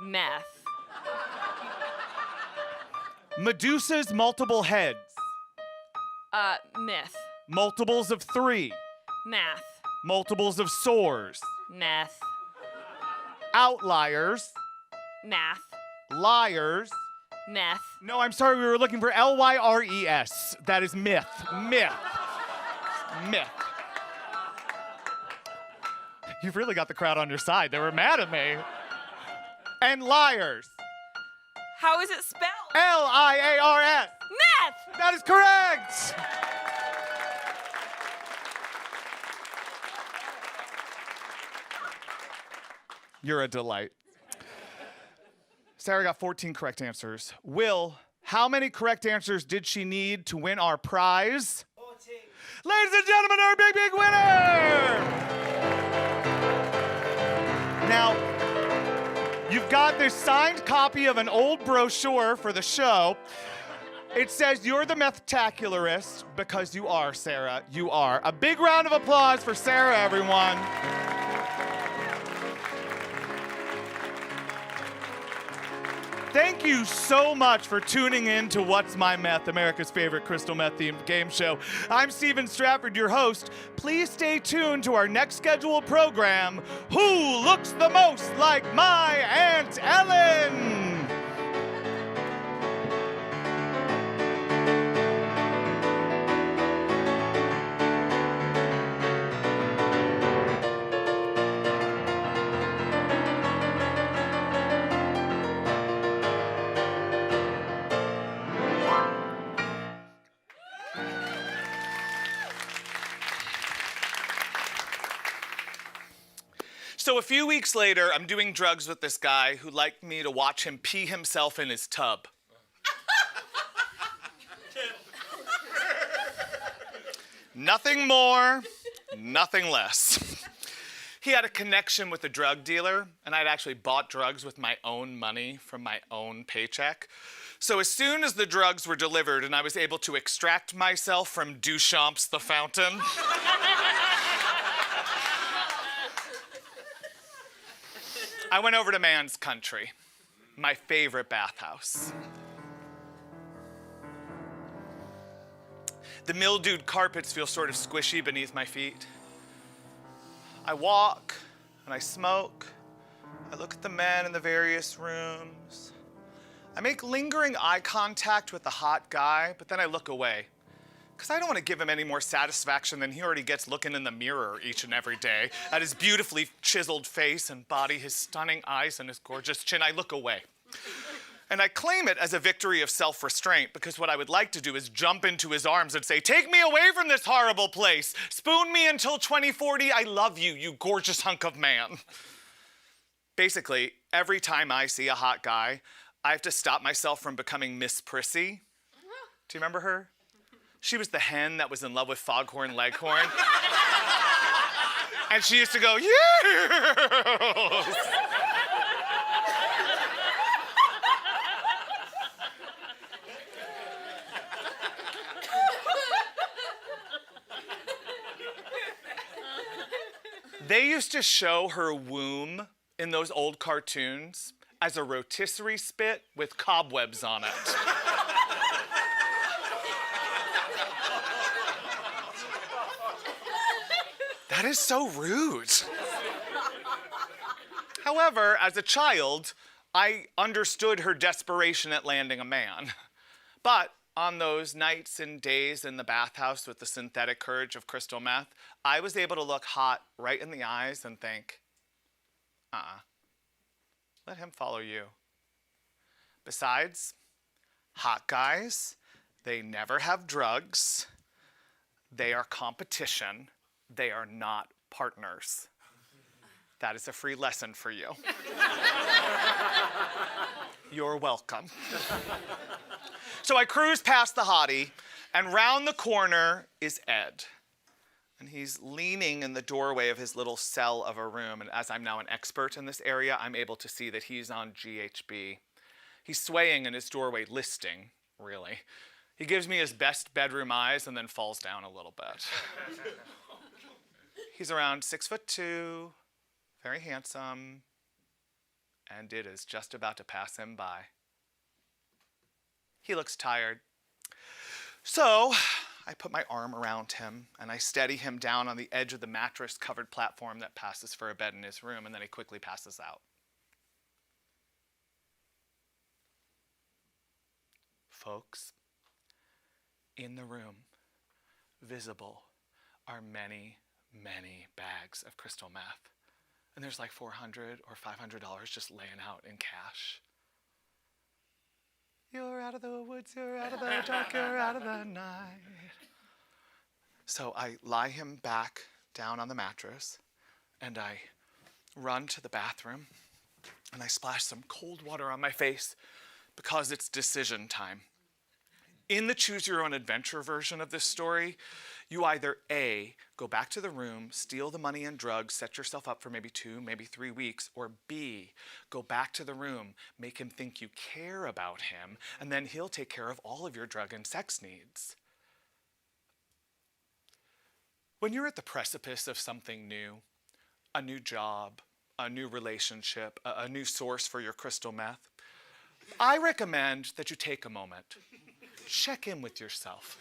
Math. Medusa's multiple heads. Myth. Multiples of 3. Math. Multiples of sores. Math. Outliers. Math. Liars. Meth. No, I'm sorry, we were looking for Lyres. That is myth. Myth. Myth. You've really got the crowd on your side. They were mad at me. And liars. How is it spelled? Liars. Meth. That is correct. You're a delight. Sarah got 14 correct answers. Will, how many correct answers did she need to win our prize? 14. Ladies and gentlemen, our big, big winner! Now, you've got this signed copy of an old brochure for the show. It says you're the Methtacularist because you are, Sarah. You are. A big round of applause for Sarah, everyone. Thank you so much for tuning in to What's My Meth, America's favorite crystal meth themed game show. I'm Steven Strafford, your host. Please stay tuned to our next scheduled program, Who Looks the Most Like My Aunt Ellen? So a few weeks later, I'm doing drugs with this guy who liked me to watch him pee himself in his tub. Nothing more, nothing less. He had a connection with a drug dealer, and I'd actually bought drugs with my own money from my own paycheck. So as soon as the drugs were delivered and I was able to extract myself from Duchamp's the fountain, I went over to Man's Country, my favorite bathhouse. The mildewed carpets feel sort of squishy beneath my feet. I walk and I smoke. I look at the men in the various rooms. I make lingering eye contact with the hot guy, but then I look away. Because I don't want to give him any more satisfaction than he already gets looking in the mirror each and every day at his beautifully chiseled face and body, his stunning eyes, and his gorgeous chin. I look away. And I claim it as a victory of self-restraint because what I would like to do is jump into his arms and say, take me away from this horrible place. Spoon me until 2040. I love you, you gorgeous hunk of man. Basically, every time I see a hot guy, I have to stop myself from becoming Miss Prissy. Do you remember her? She was the hen that was in love with Foghorn Leghorn. And she used to go, yes! They used to show her womb in those old cartoons as a rotisserie spit with cobwebs on it. That is so rude. However, as a child, I understood her desperation at landing a man. But on those nights and days in the bathhouse with the synthetic courage of crystal meth, I was able to look hot right in the eyes and think, let him follow you. Besides, hot guys, they never have drugs. They are competition. They are not partners. That is a free lesson for you. You're welcome. So I cruise past the hottie, and round the corner is Ed. And he's leaning in the doorway of his little cell of a room. And as I'm now an expert in this area, I'm able to see that he's on GHB. He's swaying in his doorway, listing, really. He gives me his best bedroom eyes and then falls down a little bit. He's around 6'2", very handsome, and it is just about to pass him by. He looks tired. So I put my arm around him and I steady him down on the edge of the mattress-covered platform that passes for a bed in his room, and then he quickly passes out. Folks, in the room, visible, are many, many bags of crystal meth. And there's like $400 or $500 just laying out in cash. You're out of the woods, you're out of the dark, you're out of the night. So I lie him back down on the mattress, and I run to the bathroom, and I splash some cold water on my face because it's decision time. In the Choose Your Own Adventure version of this story, you either A, go back to the room, steal the money and drugs, set yourself up for maybe 2, maybe 3 weeks, or B, go back to the room, make him think you care about him, and then he'll take care of all of your drug and sex needs. When you're at the precipice of something new, a new job, a new relationship, a new source for your crystal meth, I recommend that you take a moment. Check in with yourself.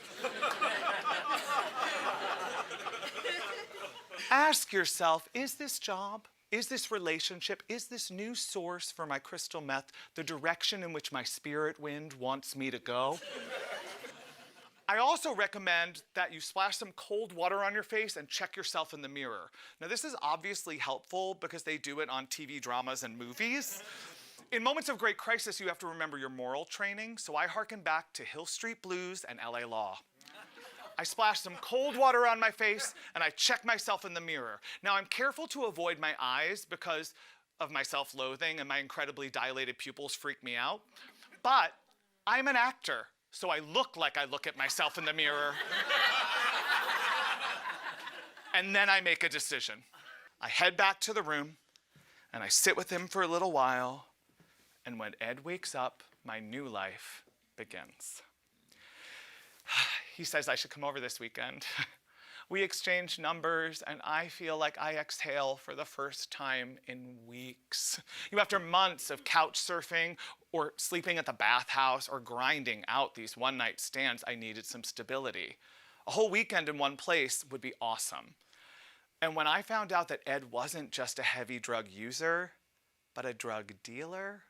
Ask yourself, is this job, is this relationship, is this new source for my crystal meth the direction in which my spirit wind wants me to go? I also recommend that you splash some cold water on your face and check yourself in the mirror. Now, this is obviously helpful because they do it on TV dramas and movies. In moments of great crisis, you have to remember your moral training, so I hearken back to Hill Street Blues and LA Law. I splash some cold water on my face, and I check myself in the mirror. Now, I'm careful to avoid my eyes because of my self-loathing, and my incredibly dilated pupils freak me out. But I'm an actor, so I look like I look at myself in the mirror. And then I make a decision. I head back to the room, and I sit with him for a little while. And when Ed wakes up, my new life begins. He says I should come over this weekend. We exchange numbers, and I feel like I exhale for the first time in weeks. After months of couch surfing or sleeping at the bathhouse or grinding out these one-night stands, I needed some stability. A whole weekend in one place would be awesome. And when I found out that Ed wasn't just a heavy drug user, but a drug dealer,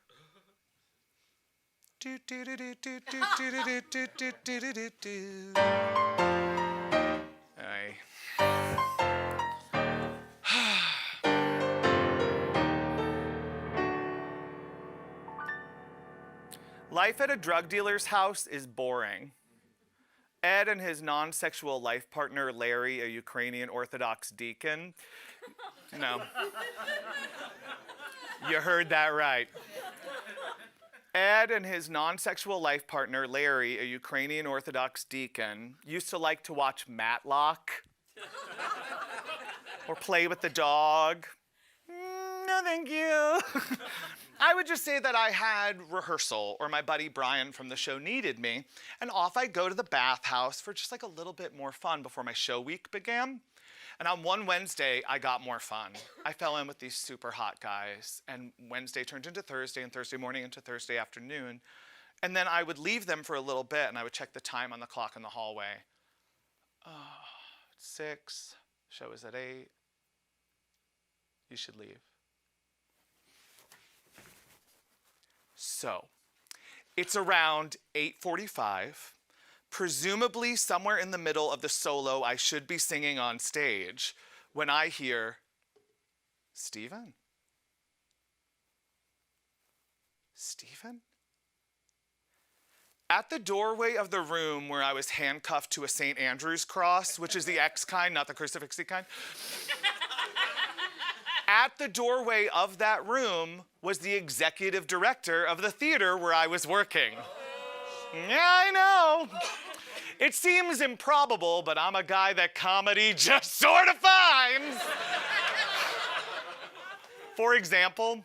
Life at a drug dealer's house is boring. Ed and his non-sexual life partner, Larry, a Ukrainian Orthodox deacon. No. You heard that right. Ed and his non-sexual life partner, Larry, a Ukrainian Orthodox deacon, used to like to watch Matlock or play with the dog. No, thank you. I would just say that I had rehearsal, or my buddy Brian from the show needed me, and off I'd go to the bathhouse for just like a little bit more fun before my show week began. And on one Wednesday, I got more fun. I fell in with these super hot guys, and Wednesday turned into Thursday, and Thursday morning into Thursday afternoon. And then I would leave them for a little bit, and I would check the time on the clock in the hallway. Oh, it's 6, show is at 8. You should leave. So, it's around 8:45. Presumably somewhere in the middle of the solo I should be singing on stage, when I hear, Steven? Steven? At the doorway of the room where I was handcuffed to a St. Andrew's cross, which is the X kind, not the crucifixy kind. At the doorway of that room was the executive director of the theater where I was working. Yeah, I know. It seems improbable, but I'm a guy that comedy just sort of finds. For example,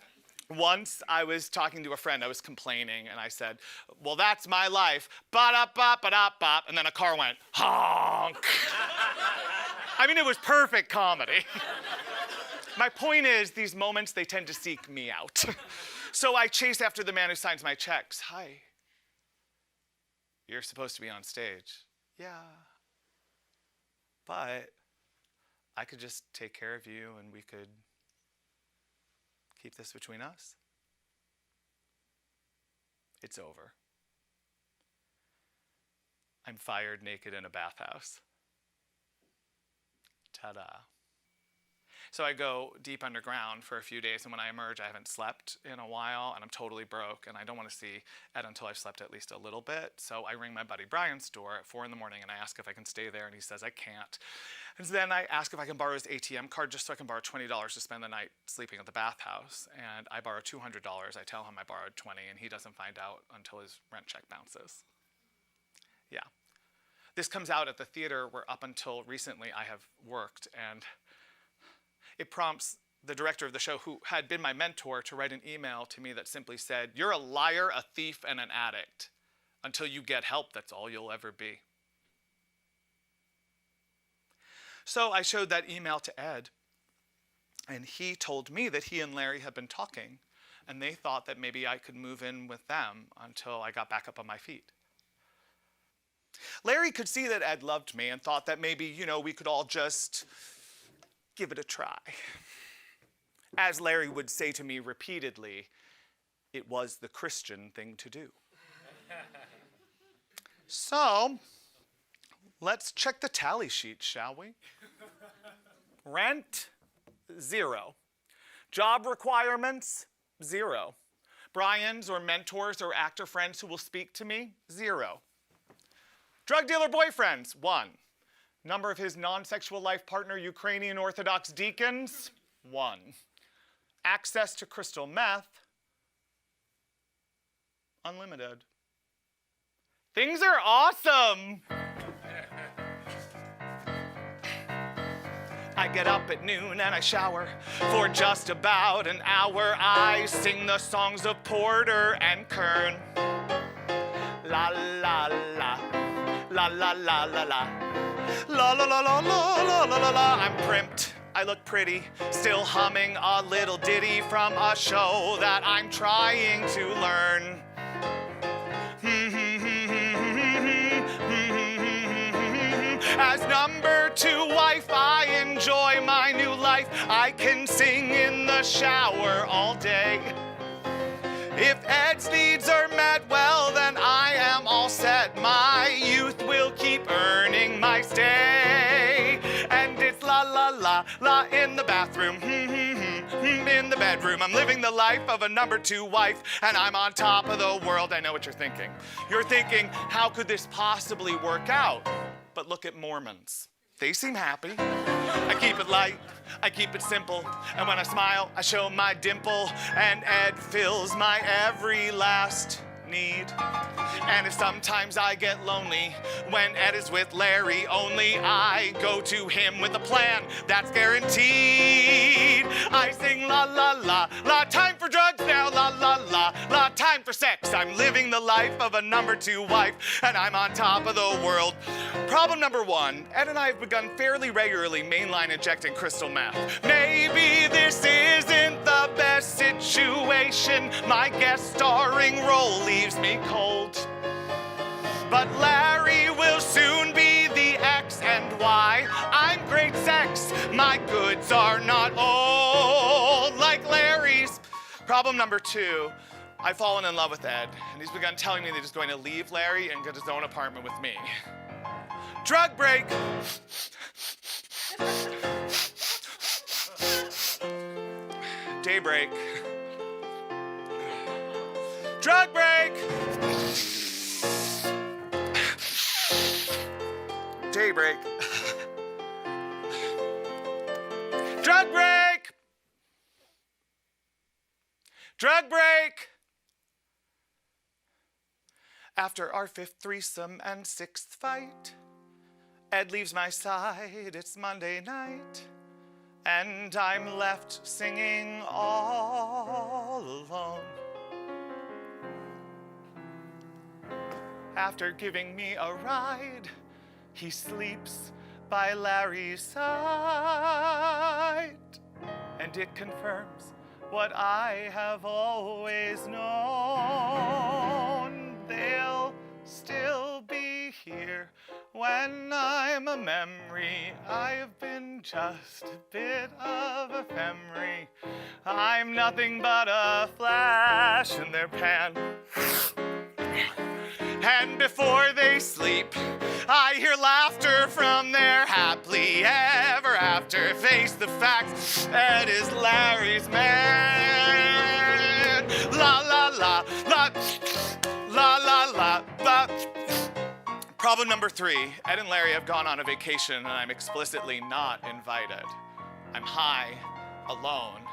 once I was talking to a friend, I was complaining, and I said, well, that's my life. Ba-da-bop, ba-da-bop, and then a car went, honk. I mean, it was perfect comedy. My point is, these moments, they tend to seek me out. So I chase after the man who signs my checks. Hi. You're supposed to be on stage. Yeah. But I could just take care of you and we could keep this between us. It's over. I'm fired naked in a bathhouse. Ta-da. So I go deep underground for a few days, and when I emerge, I haven't slept in a while, and I'm totally broke, and I don't want to see Ed until I've slept at least a little bit. So I ring my buddy Brian's door at 4 in the morning, and I ask if I can stay there, and he says I can't. And so then I ask if I can borrow his ATM card just so I can borrow $20 to spend the night sleeping at the bathhouse. And I borrow $200. I tell him I borrowed $20, and he doesn't find out until his rent check bounces. Yeah. This comes out at the theater where up until recently I have worked, and it prompts the director of the show, who had been my mentor, to write an email to me that simply said, you're a liar, a thief, and an addict. Until you get help, that's all you'll ever be. So I showed that email to Ed, and he told me that he and Larry had been talking, and they thought that maybe I could move in with them until I got back up on my feet. Larry could see that Ed loved me and thought that maybe, we could all just give it a try. As Larry would say to me repeatedly, it was the Christian thing to do. So, let's check the tally sheet, shall we? Rent, 0. Job requirements, 0. Brian's or mentors or actor friends who will speak to me, 0. Drug dealer boyfriends, 1. Number of his non-sexual life partner, Ukrainian Orthodox deacons, 1. Access to crystal meth, unlimited. Things are awesome. I get up at noon and I shower for just about an hour. I sing the songs of Porter and Kern. La la la, la la la la la. La la la la la la la la la. I'm primped, I look pretty, still humming a little ditty from a show that I'm trying to learn. As number 2 wife, I enjoy my new life. I can sing in the shower all day. If Ed's needs are met, well, then I am all set. My youth will keep earning my stay. And it's la la la, la la in the bathroom, in the bedroom. I'm living the life of a number 2 wife, and I'm on top of the world. I know what you're thinking. You're thinking, how could this possibly work out? But look at Mormons. They seem happy. I keep it light, I keep it simple, and when I smile, I show my dimple, and Ed fills my every last need. And if sometimes I get lonely when Ed is with Larry, only I go to him with a plan that's guaranteed. I sing la la la, la time for drugs now, la la la, la time for sex. I'm living the life of a number 2 wife, and I'm on top of the world. Problem number 1, Ed and I have begun fairly regularly mainline injecting crystal meth. Maybe this isn't the best situation. My guest starring role leaves me cold. But Larry will soon be the X and Y. I'm great sex. My goods are not old like Larry's. Problem number 2, I've fallen in love with Ed, and he's begun telling me that he's going to leave Larry and get his own apartment with me. Drug break. Daybreak. Drug break. Daybreak. Drug break. Drug break. After our 5th threesome and 6th fight, Ed leaves my side, it's Monday night, and I'm left singing all alone. After giving me a ride, he sleeps by Larry's side, and it confirms what I have always known. They'll still be here when I'm a memory. I've been just a bit of ephemery. I'm nothing but a flash in their pan. And before they sleep, I hear laughter from their happily ever after. Face the facts, Ed is Larry's man. La la la la la la la la. Problem number 3, Ed and Larry have gone on a vacation and I'm explicitly not invited. I'm high, alone,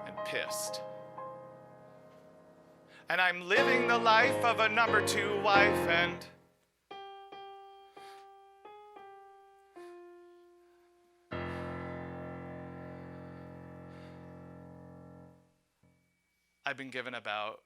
and pissed. And I'm living the life of a number 2 wife, and I've been given about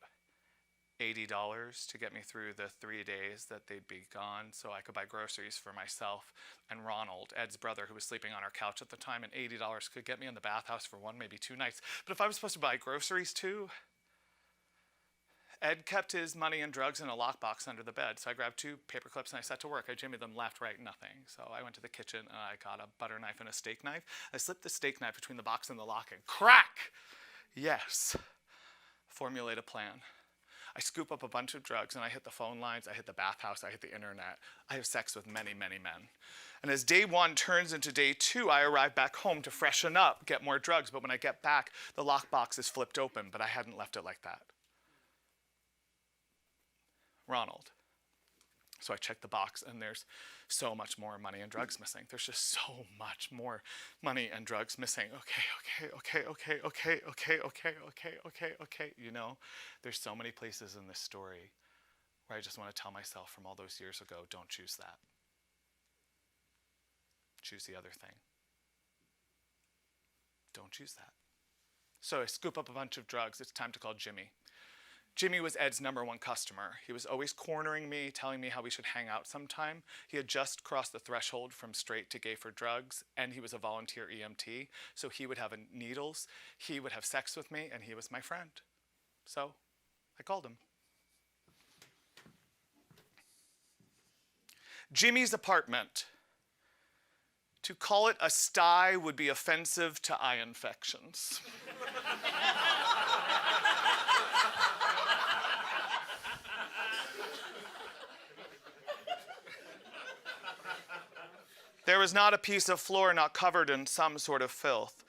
$80 to get me through the 3 days that they'd be gone so I could buy groceries for myself and Ronald, Ed's brother, who was sleeping on our couch at the time, and $80 could get me in the bathhouse for 1, maybe 2 nights. But if I was supposed to buy groceries too, Ed kept his money and drugs in a lockbox under the bed, so I grabbed 2 paper clips and I set to work. I jimmied them left, right, nothing. So I went to the kitchen and I got a butter knife and a steak knife. I slipped the steak knife between the box and the lock and crack! Yes. Formulate a plan. I scoop up a bunch of drugs and I hit the phone lines, I hit the bathhouse, I hit the internet. I have sex with many, many men. And as day 1 turns into day 2, I arrive back home to freshen up, get more drugs. But when I get back, the lockbox is flipped open, but I hadn't left it like that. Ronald. So I check the box and there's so much more money and drugs missing. There's just so much more money and drugs missing. Okay. You know, there's so many places in this story where I just want to tell myself from all those years ago, don't choose that. Choose the other thing. Don't choose that. So I scoop up a bunch of drugs. It's time to call Jimmy. Jimmy was Ed's number 1 customer. He was always cornering me, telling me how we should hang out sometime. He had just crossed the threshold from straight to gay for drugs, and he was a volunteer EMT, so he would have needles, he would have sex with me, and he was my friend. So I called him. Jimmy's apartment. To call it a sty would be offensive to eye infections. There was not a piece of floor not covered in some sort of filth.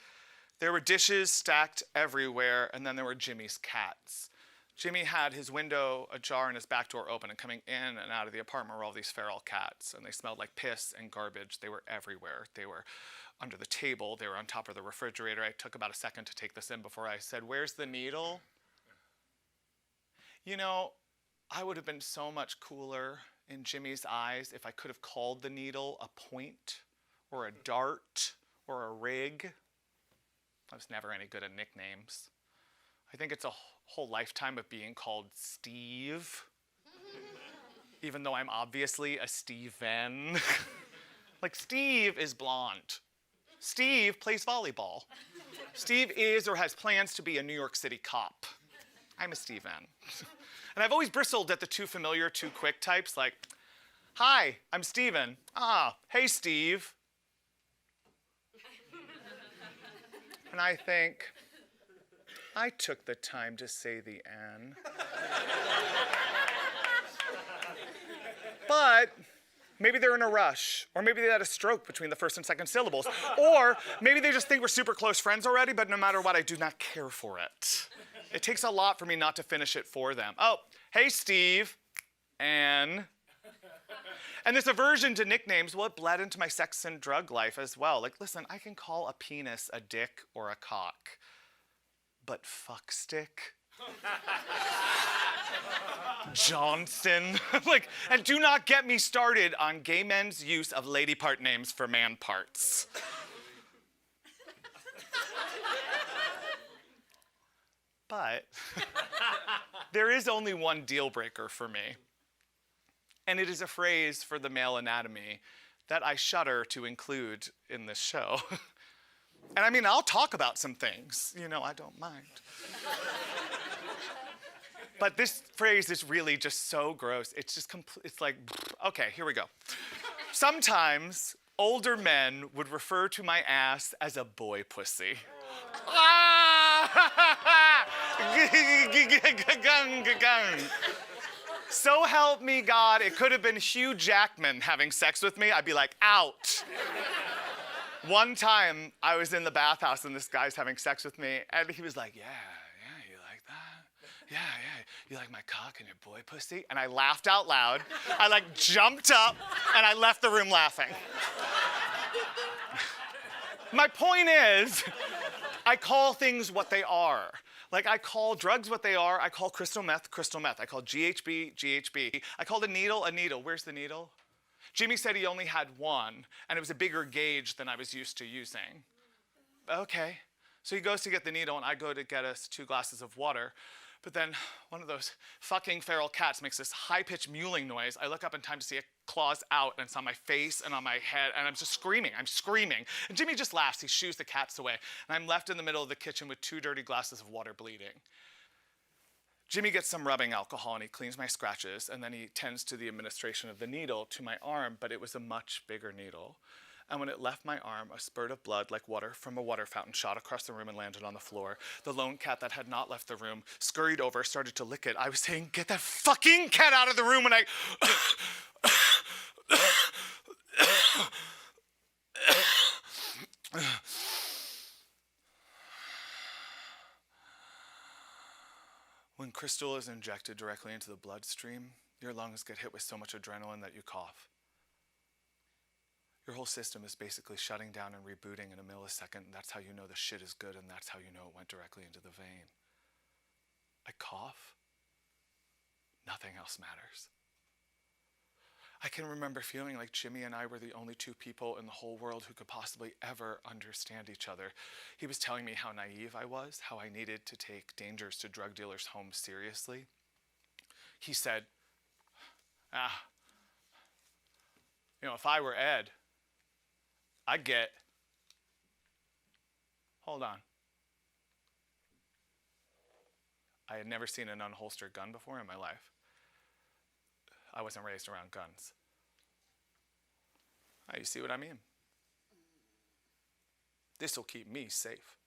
There were dishes stacked everywhere, and then there were Jimmy's cats. Jimmy had his window ajar and his back door open, and coming in and out of the apartment were all these feral cats, and they smelled like piss and garbage. They were everywhere. They were under the table. They were on top of the refrigerator. I took about a second to take this in before I said, "Where's the needle?" You know, I would have been so much cooler in Jimmy's eyes if I could have called the needle a point or a dart or a rig. I was never any good at nicknames. I think it's a whole lifetime of being called Steve, even though I'm obviously a Steven. Like, Steve is blonde. Steve plays volleyball. Steve is or has plans to be a New York City cop. I'm a Steven. And I've always bristled at the too familiar, too quick types, like, "Hi, I'm Steven." "Ah, hey, Steve." And I think, I took the time to say the N. But maybe they're in a rush, or maybe they had a stroke between the first and second syllables, or maybe they just think we're super close friends already, but no matter what, I do not care for it. It takes a lot for me not to finish it for them. "Oh, hey, Steve." And this aversion to nicknames, well, it bled into my sex and drug life as well. Like, listen, I can call a penis a dick or a cock, but fuck stick? Johnson? Like, and do not get me started on gay men's use of lady part names for man parts. But there is only one deal breaker for me. And it is a phrase for the male anatomy that I shudder to include in this show. And I mean, I'll talk about some things, you know, I don't mind. But this phrase is really just so gross. It's just it's like, okay, here we go. Sometimes older men would refer to my ass as a boy pussy. So help me God, it could have been Hugh Jackman having sex with me. I'd be like, out. One time, I was in the bathhouse and this guy's having sex with me, and he was like, yeah, you like that? Yeah, you like my cock and your boy pussy? And I laughed out loud. I like jumped up, and I left the room laughing. My point is, I call things what they are. Like, I call drugs what they are. I call crystal meth. I call GHB. I called a needle a needle. Where's the needle? Jimmy said he only had one, and it was a bigger gauge than I was used to using. Okay. So he goes to get the needle, and I go to get us 2 glasses of water. But then one of those fucking feral cats makes this high-pitched mewling noise. I look up in time to see it claws out, and it's on my face and on my head, and I'm just screaming. I'm screaming. And Jimmy just laughs. He shoos the cats away. And I'm left in the middle of the kitchen with 2 dirty glasses of water bleeding. Jimmy gets some rubbing alcohol, and he cleans my scratches, and then he tends to the administration of the needle to my arm, but it was a much bigger needle. And when it left my arm, a spurt of blood like water from a water fountain shot across the room and landed on the floor. The lone cat that had not left the room scurried over, started to lick it. I was saying, get that fucking cat out of the room, and I... When crystal is injected directly into the bloodstream, your lungs get hit with so much adrenaline that you cough. Your whole system is basically shutting down and rebooting in a millisecond. And that's how you know the shit is good, and that's how you know it went directly into the vein. I cough. Nothing else matters. I can remember feeling like Jimmy and I were the only 2 people in the whole world who could possibly ever understand each other. He was telling me how naive I was, how I needed to take dangers to drug dealers home seriously. He said, if I were Ed, I'd get... Hold on. I had never seen an unholstered gun before in my life. I wasn't raised around guns. You see what I mean? This'll keep me safe.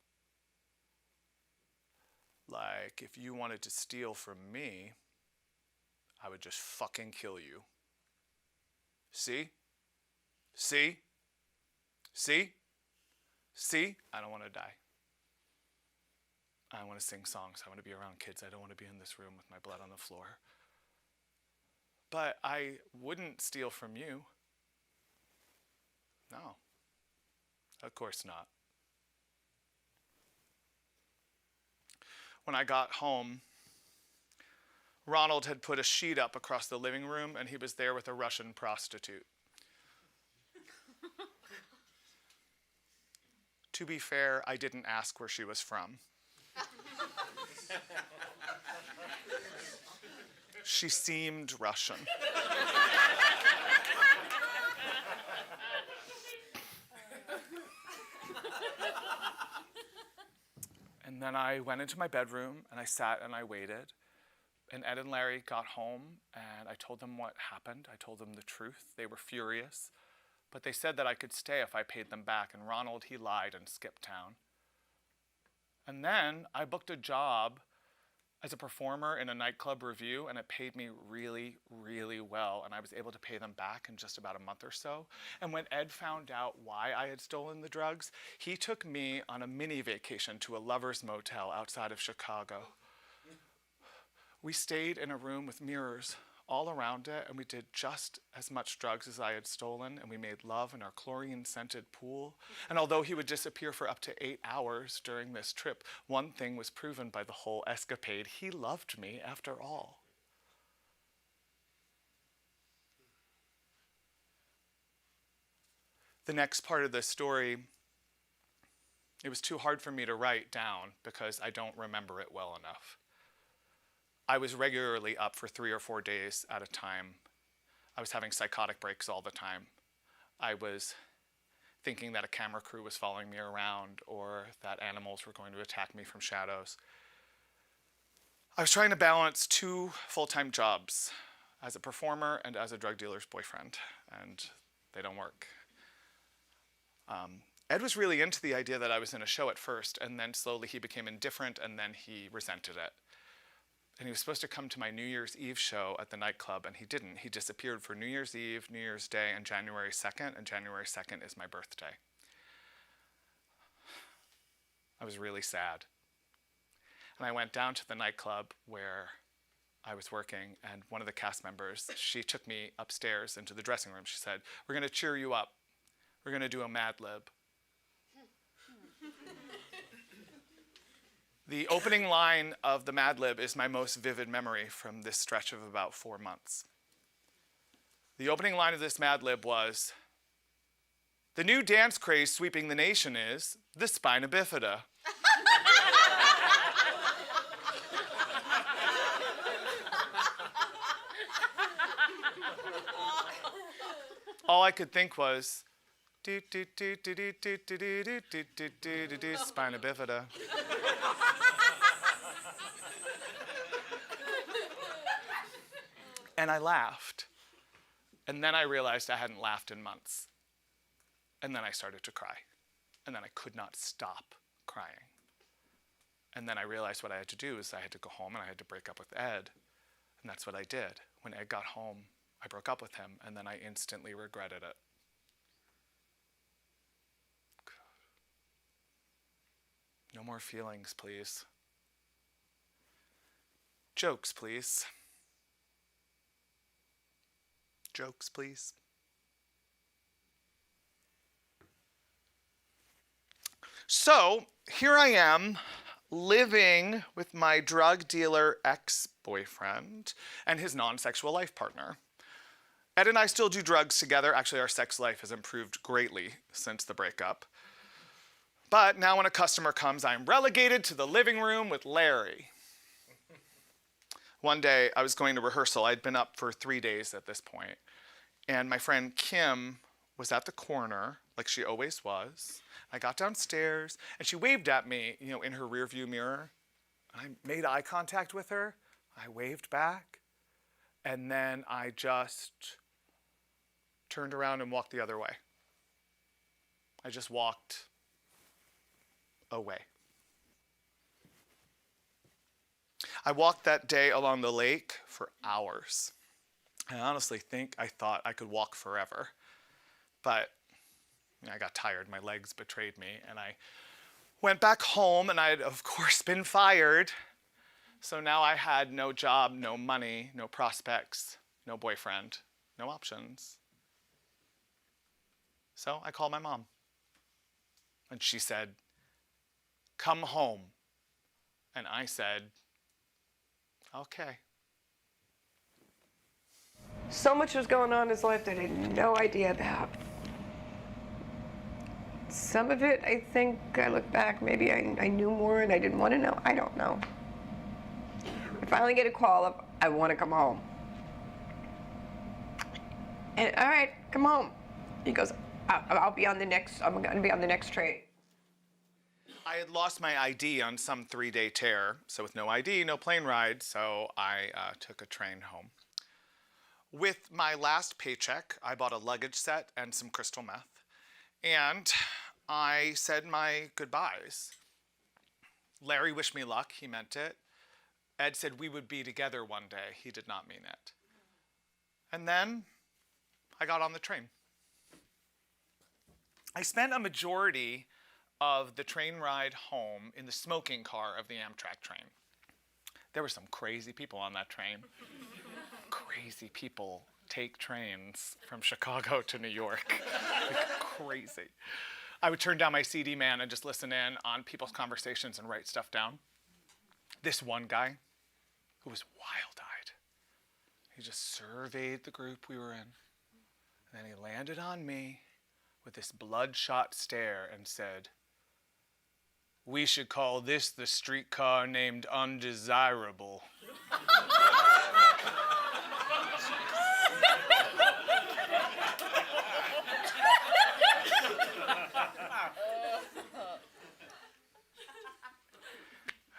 Like, if you wanted to steal from me, I would just fucking kill you. See? See? See? See? I don't want to die. I want to sing songs. I want to be around kids. I don't want to be in this room with my blood on the floor. But I wouldn't steal from you. No. Of course not. When I got home, Ronald had put a sheet up across the living room, and he was there with a Russian prostitute. To be fair, I didn't ask where she was from. She seemed Russian. And then I went into my bedroom, and I sat and I waited. And Ed and Larry got home, and I told them what happened. I told them the truth. They were furious. But they said that I could stay if I paid them back. And Ronald, he lied and skipped town. And then I booked a job as a performer in a nightclub review, and it paid me really, really well. And I was able to pay them back in just about a month or so. And when Ed found out why I had stolen the drugs, he took me on a mini vacation to a lover's motel outside of Chicago. We stayed in a room with mirrors all around it, and we did just as much drugs as I had stolen, and we made love in our chlorine-scented pool. And although he would disappear for up to 8 hours during this trip, one thing was proven by the whole escapade: he loved me after all. The next part of this story, it was too hard for me to write down because I don't remember it well enough. I was regularly up for 3 or 4 days at a time. I was having psychotic breaks all the time. I was thinking that a camera crew was following me around or that animals were going to attack me from shadows. I was trying to balance 2 full-time jobs, as a performer and as a drug dealer's boyfriend, and they don't work. Ed was really into the idea that I was in a show at first, and then slowly he became indifferent, and then he resented it. And he was supposed to come to my New Year's Eve show at the nightclub, and he didn't. He disappeared for New Year's Eve, New Year's Day, and January 2nd, and January 2nd is my birthday. I was really sad. And I went down to the nightclub where I was working, and one of the cast members, she took me upstairs into the dressing room. She said, "We're going to cheer you up. We're going to do a Mad Lib." The opening line of the Mad Lib is my most vivid memory from this stretch of about 4 months. The opening line of this Mad Lib was, "The new dance craze sweeping the nation is the spina bifida." All I could think was, do do do do do do do do do do do do spina bifida. And I laughed. And then I realized I hadn't laughed in months. And then I started to cry. And then I could not stop crying. And then I realized what I had to do is I had to go home and I had to break up with Ed. And that's what I did. When Ed got home, I broke up with him, and then I instantly regretted it. No more feelings, please. Jokes, please. Jokes, please. So, here I am, living with my drug dealer ex-boyfriend and his non-sexual life partner. Ed and I still do drugs together. Actually, our sex life has improved greatly since the breakup. But now when a customer comes, I'm relegated to the living room with Larry. One day, I was going to rehearsal. I'd been up for 3 days at this point. And my friend Kim was at the corner, like she always was. I got downstairs, and she waved at me, in her rearview mirror. I made eye contact with her. I waved back. And then I just turned around and walked the other way. I just walked away. I walked that day along the lake for hours. I honestly think I thought I could walk forever. But I got tired. My legs betrayed me. And I went back home, and I had, of course, been fired. So now I had no job, no money, no prospects, no boyfriend, no options. So I called my mom. And she said, "Come home." And I said, "Okay." So much was going on in his life that I had no idea about. Some of it, I think, I look back, maybe I knew more and I didn't want to know. I don't know. I finally get a call of, "I want to come home." And, "All right, come home." He goes, I'm going to be on the next train." I had lost my ID on some 3-day tear, so with no ID, no plane ride, so I took a train home. With my last paycheck, I bought a luggage set and some crystal meth, and I said my goodbyes. Larry wished me luck, he meant it. Ed said we would be together one day, he did not mean it. And then I got on the train. I spent a majority of the train ride home in the smoking car of the Amtrak train. There were some crazy people on that train. Crazy people take trains from Chicago to New York. Like, crazy. I would turn down my CD man and just listen in on people's conversations and write stuff down. This one guy who was wild-eyed, he just surveyed the group we were in, and then he landed on me with this bloodshot stare and said, "We should call this the streetcar named Undesirable."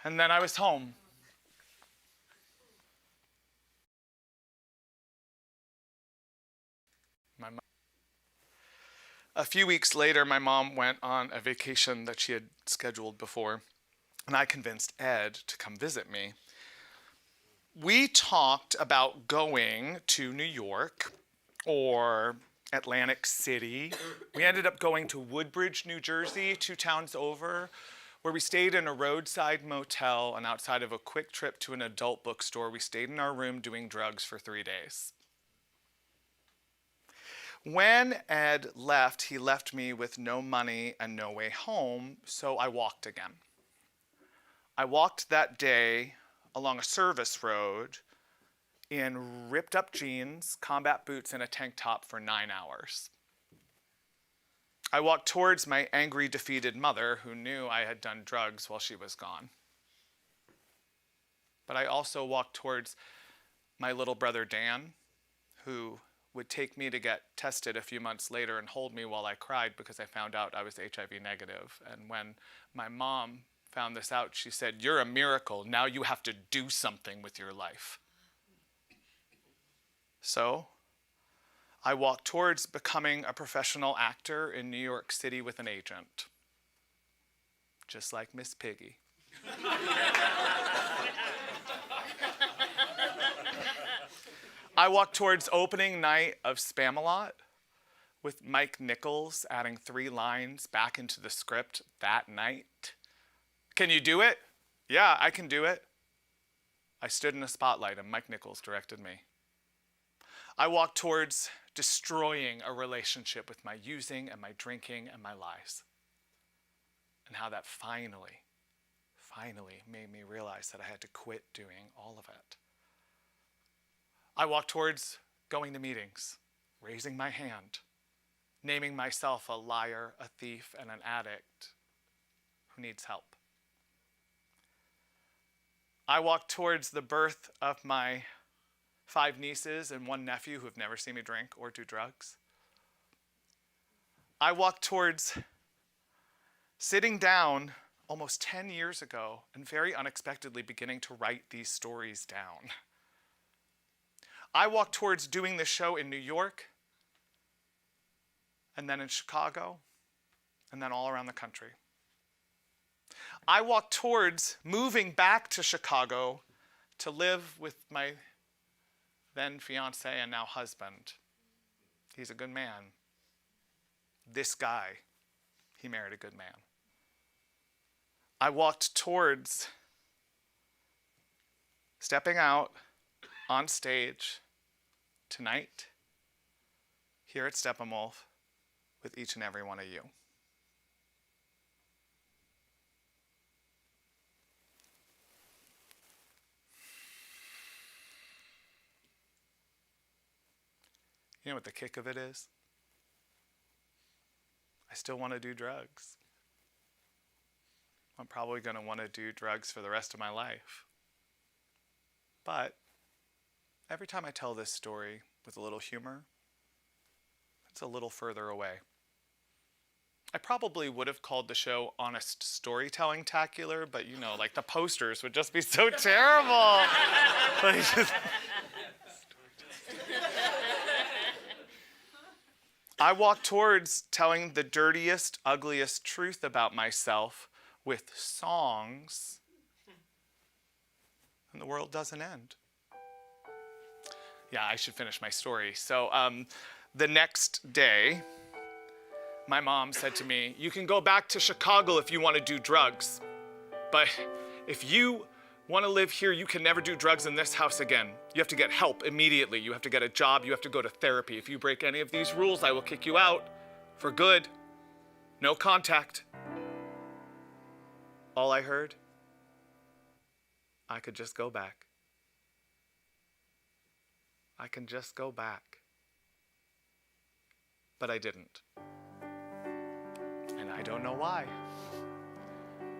And then I was home. A few weeks later, my mom went on a vacation that she had scheduled before, and I convinced Ed to come visit me. We talked about going to New York or Atlantic City. We ended up going to Woodbridge, New Jersey, 2 towns over, where we stayed in a roadside motel, and outside of a quick trip to an adult bookstore, we stayed in our room doing drugs for 3 days. When Ed left, he left me with no money and no way home, so I walked again. I walked that day along a service road in ripped up jeans, combat boots, and a tank top for 9 hours. I walked towards my angry, defeated mother, who knew I had done drugs while she was gone. But I also walked towards my little brother Dan, who would take me to get tested a few months later and hold me while I cried because I found out I was HIV negative. And when my mom found this out, she said, "You're a miracle. Now you have to do something with your life." So I walked towards becoming a professional actor in New York City with an agent, just like Miss Piggy. I walked towards opening night of Spamalot with Mike Nichols adding 3 lines back into the script that night. "Can you do it?" "Yeah, I can do it." I stood in a spotlight and Mike Nichols directed me. I walked towards destroying a relationship with my using and my drinking and my lies. And how that finally made me realize that I had to quit doing all of it. I walked towards going to meetings, raising my hand, naming myself a liar, a thief, and an addict who needs help. I walked towards the birth of my 5 nieces and 1 nephew who have never seen me drink or do drugs. I walked towards sitting down almost 10 years ago and very unexpectedly beginning to write these stories down. I walked towards doing this show in New York, and then in Chicago, and then all around the country. I walked towards moving back to Chicago to live with my then fiance and now husband. He's a good man. this guy, he married a good man. I walked towards stepping out on stage tonight here at Steppenwolf with each and every one of you. You know what the kick of it is? I still want to do drugs. I'm probably going to want to do drugs for the rest of my life. But every time I tell this story with a little humor, it's a little further away. I probably would have called the show Honest Storytelling Tacular, but you know, like the posters would just be so terrible. Like, I walk towards telling the dirtiest, ugliest truth about myself with songs, and the world doesn't end. Yeah, I should finish my story. So the next day, my mom said to me, "You can go back to Chicago if you want to do drugs, but if you want to live here, you can never do drugs in this house again. You have to get help immediately. You have to get a job. You have to go to therapy. If you break any of these rules, I will kick you out for good. No contact." All I heard, I could just go back. I can just go back. But I didn't. And I don't know why.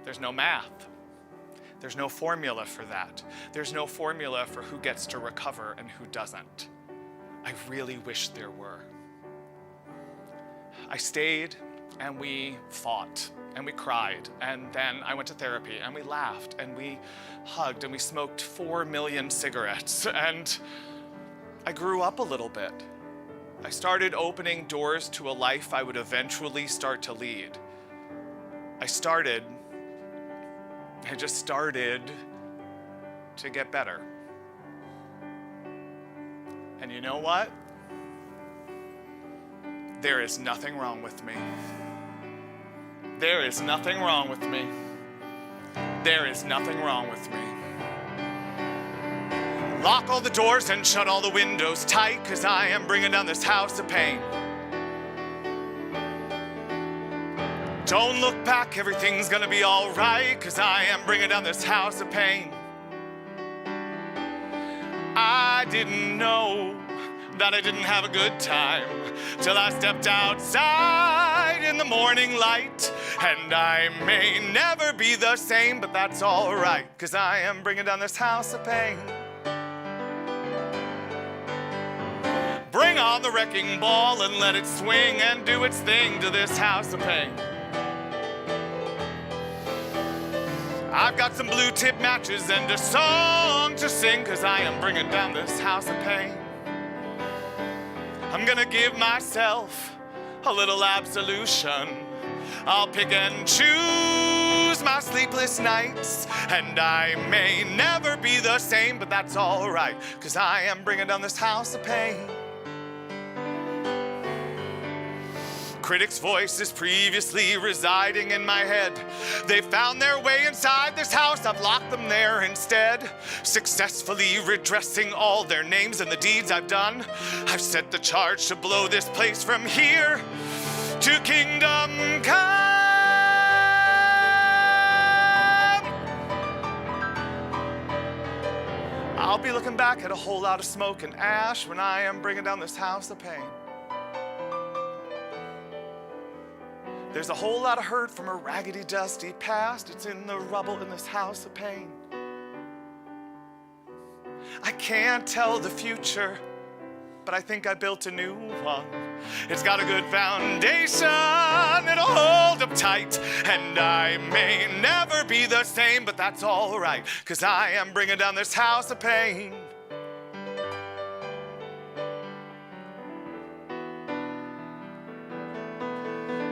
There's no math. There's no formula for that. There's no formula for who gets to recover and who doesn't. I really wish there were. I stayed and we fought and we cried, and then I went to therapy and we laughed and we hugged and we smoked 4 million cigarettes, and I grew up a little bit. I started opening doors to a life I would eventually start to lead. I just started to get better. And you know what? There is nothing wrong with me. There is nothing wrong with me. There is nothing wrong with me. Lock all the doors and shut all the windows tight, 'cause I am bringing down this house of pain. Don't look back, everything's gonna be all right, 'cause I am bringing down this house of pain. I didn't know that I didn't have a good time till I stepped outside in the morning light. And I may never be the same, but that's all right, 'cause I am bringing down this house of pain. Bring on the wrecking ball and let it swing and do its thing to this house of pain. I've got some blue tip matches and a song to sing, 'cause I am bringing down this house of pain. I'm gonna give myself a little absolution. I'll pick and choose my sleepless nights, and I may never be the same, but that's all right, 'cause I am bringing down this house of pain. Critics' voices previously residing in my head, they found their way inside this house, I've locked them there instead. Successfully redressing all their names and the deeds I've done, I've set the charge to blow this place from here to kingdom come. I'll be looking back at a whole lot of smoke and ash when I am bringing down this house of pain. There's a whole lot of hurt from a raggedy, dusty past. It's in the rubble in this house of pain. I can't tell the future, but I think I built a new one. It's got a good foundation, it'll hold up tight, and I may never be the same, but that's all right, 'cause I am bringing down this house of pain.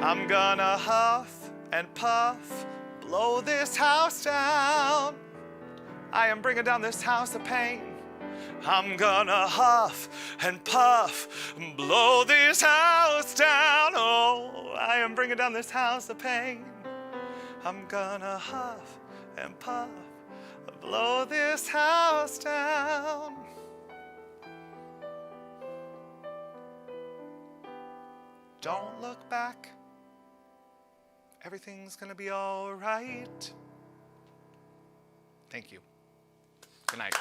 I'm gonna huff and puff, blow this house down. I am bringing down this house of pain. I'm gonna huff and puff, blow this house down. Oh, I am bringing down this house of pain. I'm gonna huff and puff, blow this house down. Don't look back. Everything's gonna be all right. Thank you. Good night.